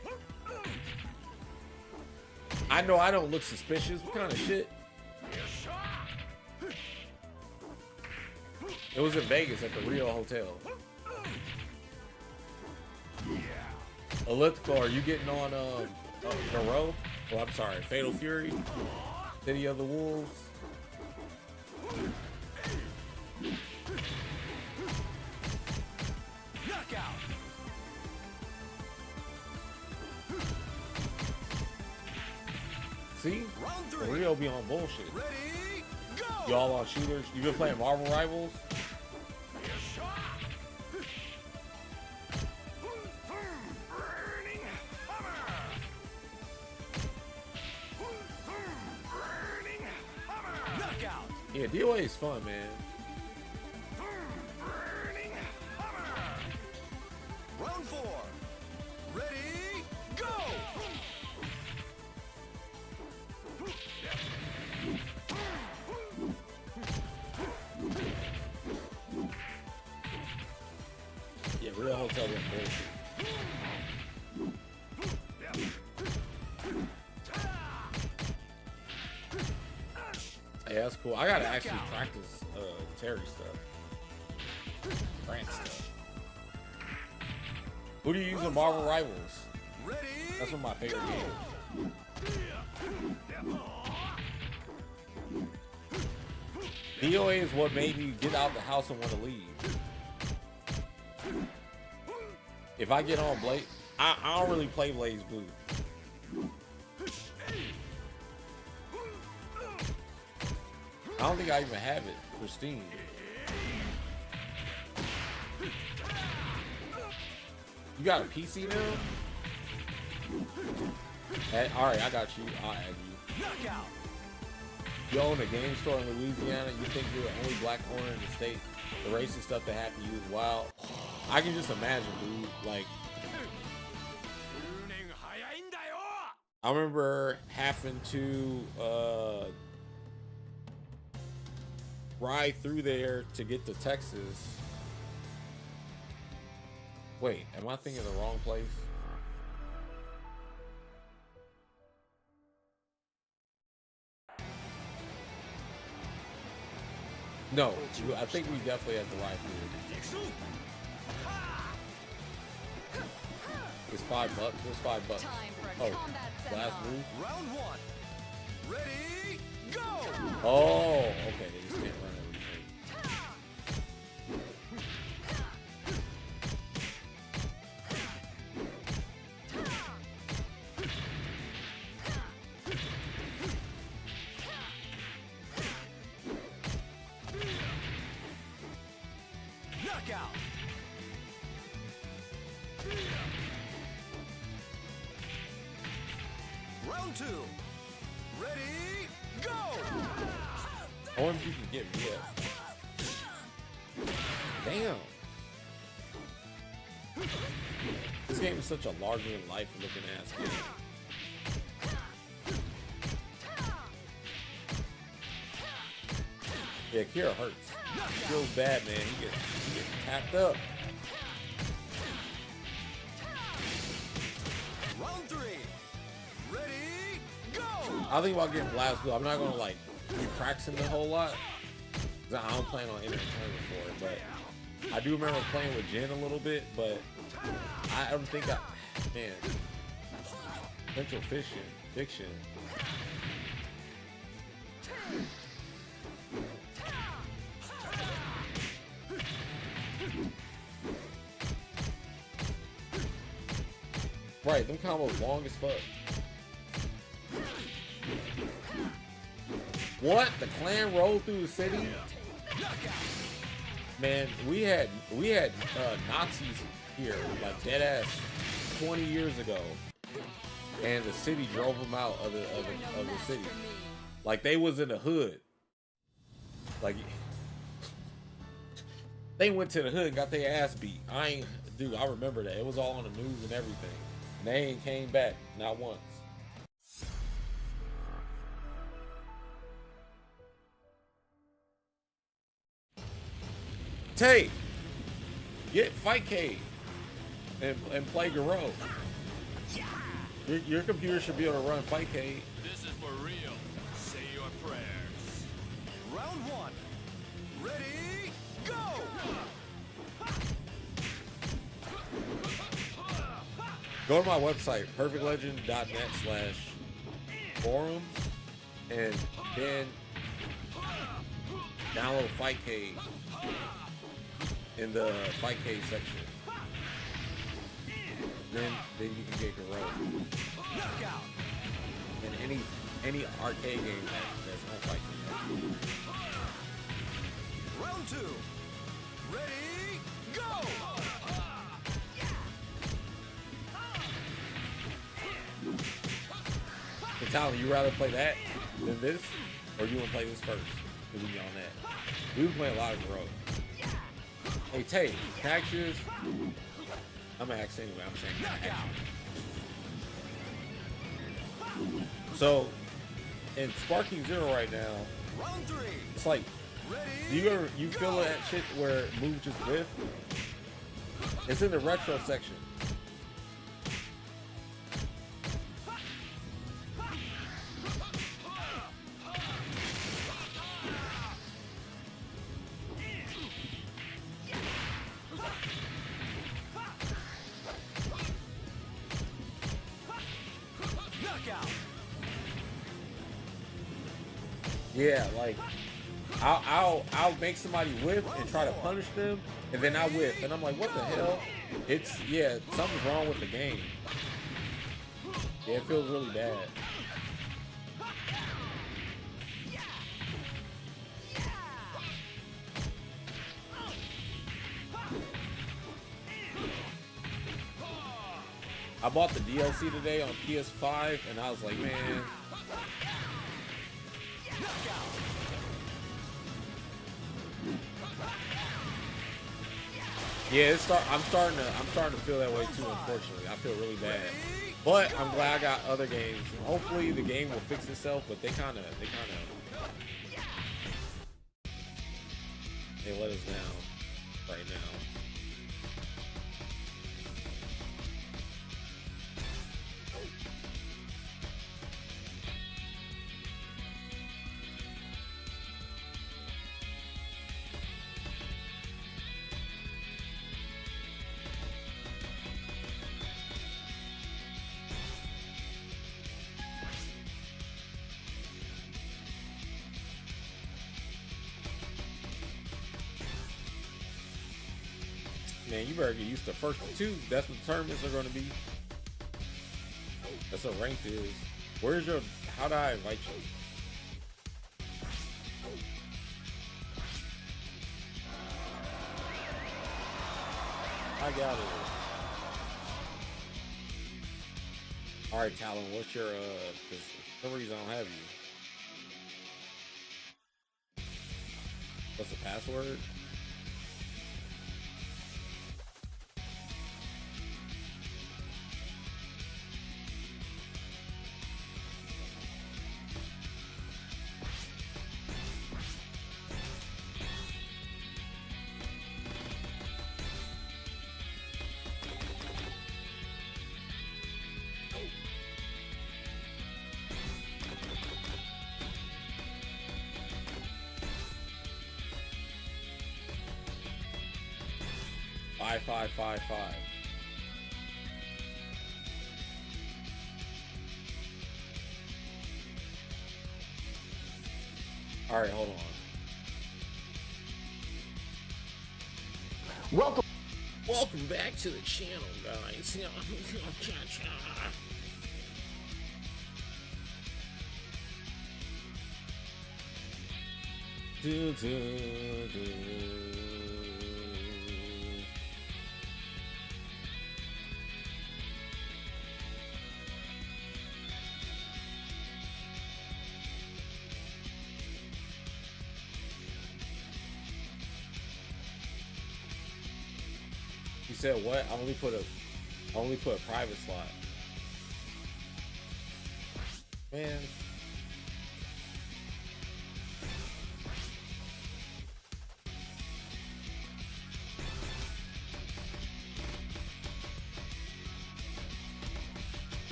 I know I don't look suspicious. What kind of shit? It was in Vegas at the Rio Hotel. Elliptical, are you getting on the row? Oh, I'm sorry, Fatal Fury, City of the Wolves. Knockout. See, Round the three. Rio be on bullshit. Ready, go! Y'all on shooters? You been playing Marvel Rivals? Burning hammer. Burning hammer. Knockout. Yeah, DOA is fun, man. Burning hammer. Round four. Ready, go! Yeah, Real Hotel been bullshit. Yeah, that's cool. I gotta actually practice Terry stuff. Grant stuff. Who do you use in Marvel Rivals? Ready, That's one of my favorite games. DOA is what made me get out the house and want to leave. If I get on Blaze, I don't really play Blaze Blue. I don't think I even have it for Steam. You got a PC now? All right, I got you. I'll add you. knockout. You own a game store in Louisiana. You think you're the only black owner in the state? The racist stuff that happened to you is wild. I can just imagine, dude. Like, I remember having to ride through there to get to Texas. Wait, am I thinking the wrong place? No, I think we definitely have to ride through. It's $5. What's $5? Time for a Oh, combat last seminar. move. Round one. Ready, go! Oh, okay. They just can't run everything. Knockout. Round two. Ready, go! I wonder if you can get me up. Damn. This game is such a larger than life looking ass game. Yeah, Kira hurts. He feels bad, man. He gets tapped up. Round three. Ready, go! I think about getting Blast Blue. I'm not gonna like be practicing a whole lot. 'Cause I don't plan on entering tournament for it, but I do remember playing with Jen a little bit, but I don't think man. Potential fiction. Right, them combos long as fuck. What? The clan rolled through the city? Man, we had Nazis here, like dead ass 20 years ago. And the city drove them out of the city. Like they was in the hood. Like they went to the hood and got their ass beat. I remember that. It was all on the news and everything. And they ain't came back, not once. Tay, get Fightcade and play Garou. Your computer should be able to run Fightcade. This is for real. Say your prayers. Round one. Ready, go! Go to my website, perfectlegend.net/forums, and then download Fightcade in the Fightcade section. Then you can get Garou. Knockout. And any arcade game that's on Fightcade. Round two. Ready, go! So Tyler, you rather play that than this, or you want to play this first? We be on that. We've been playing a lot of Garou. Hey Tay, taxes. I'm gonna ask anyway. I'm saying action. So in Sparking Zero right now, Round three. it's like, do you feel that shit where it moves just whiff? It's in the retro section. Yeah, like I'll make somebody whiff and try to punish them, and then I whiff, and I'm like, what the hell? Something's wrong with the game. Yeah, it feels really bad. I bought the DLC today on PS5, and I was like, man. Yeah, I'm starting to feel that way too. Unfortunately, I feel really bad. But I'm glad I got other games. Hopefully, the game will fix itself. But they kind of let us down right now. Man, you better get used to first to two. That's what the tournaments are going to be. That's what ranked is. How do I invite you? I got it. All right, Talon, what's your, cause for some reason I don't have you. What's the password? Five. All right, hold on. Welcome back to the channel, guys. You said what? I only put a private slot. Man.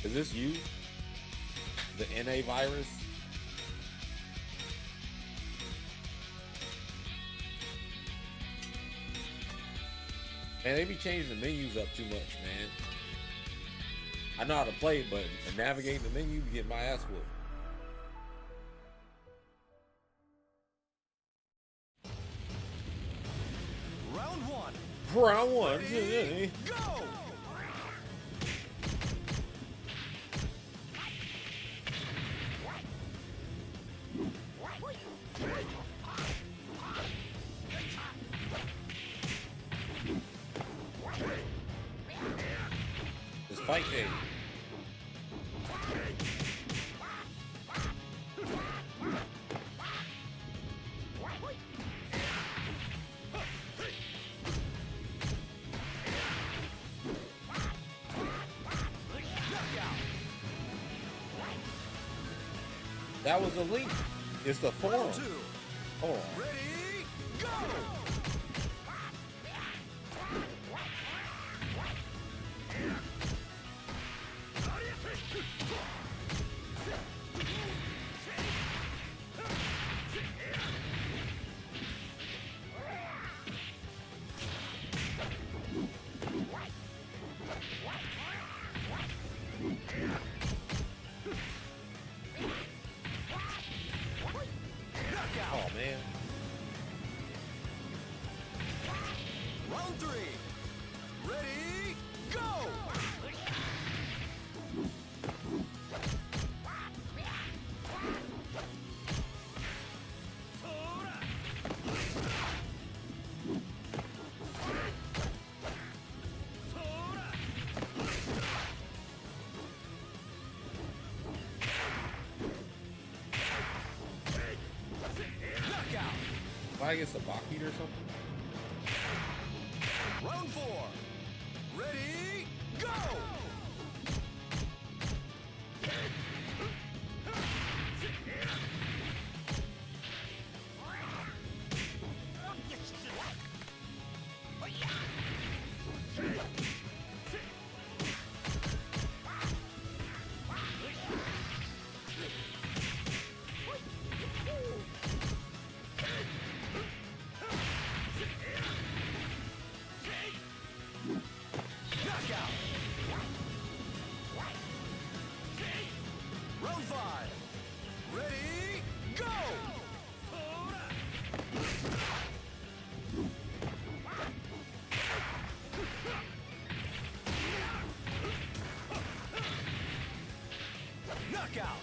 Is this you? The NA virus? Man, they be changing the menus up too much, man. I know how to play, but navigating the menu be getting my ass whooped. Round one. Round one. Ready, go! This fight game. That was a link. It's the forum. Round two. Hold on. Ready, go! Oh man. Round three. Ready, go! Knockout. If I get some Bakit or something? Round four. Ready, go! Knockout. Round five. Ready, go! Knockout.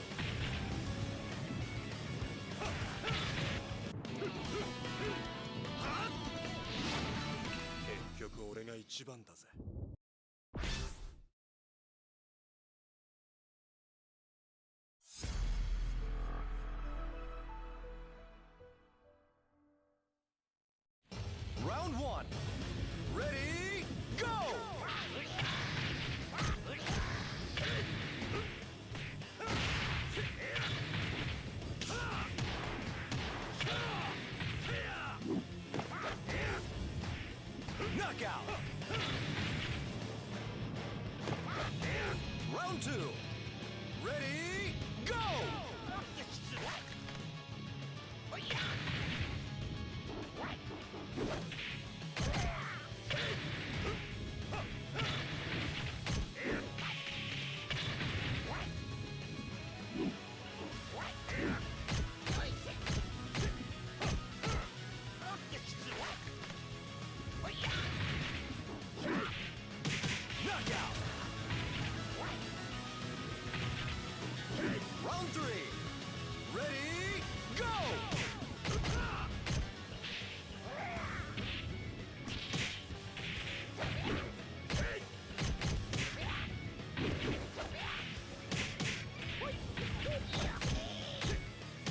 Round one. Ready, go! Knockout. Round two. Ready, go!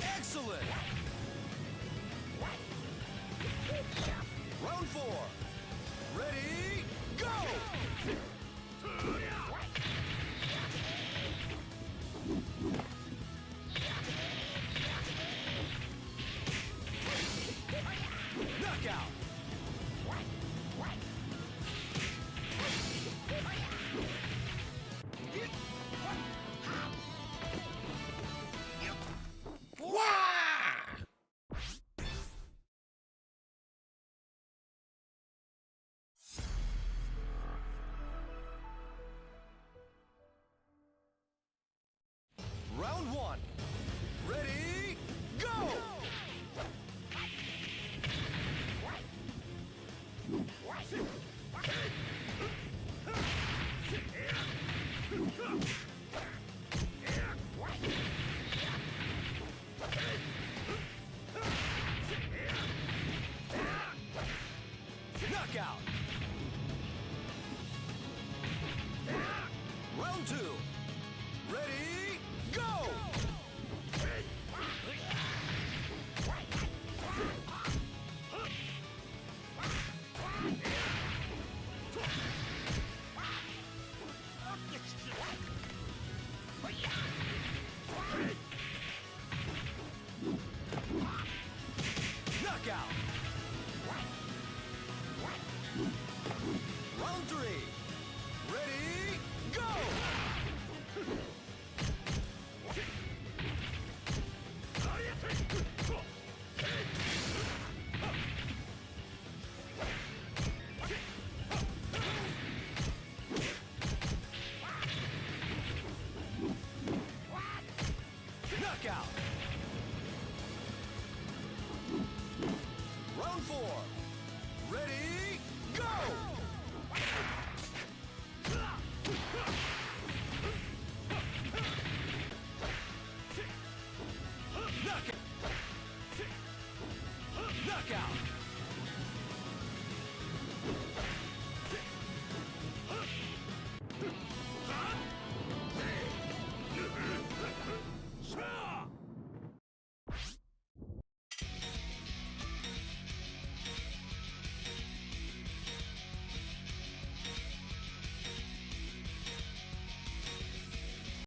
Excellent. Round 4. Ready, go! Knockout. Round 1. Ready, go! Knockout. Round 2. Ready, go! Knockout. Round 3. Ready, go! Knockout. Round 4. Ready, go! Knockout. Knockout.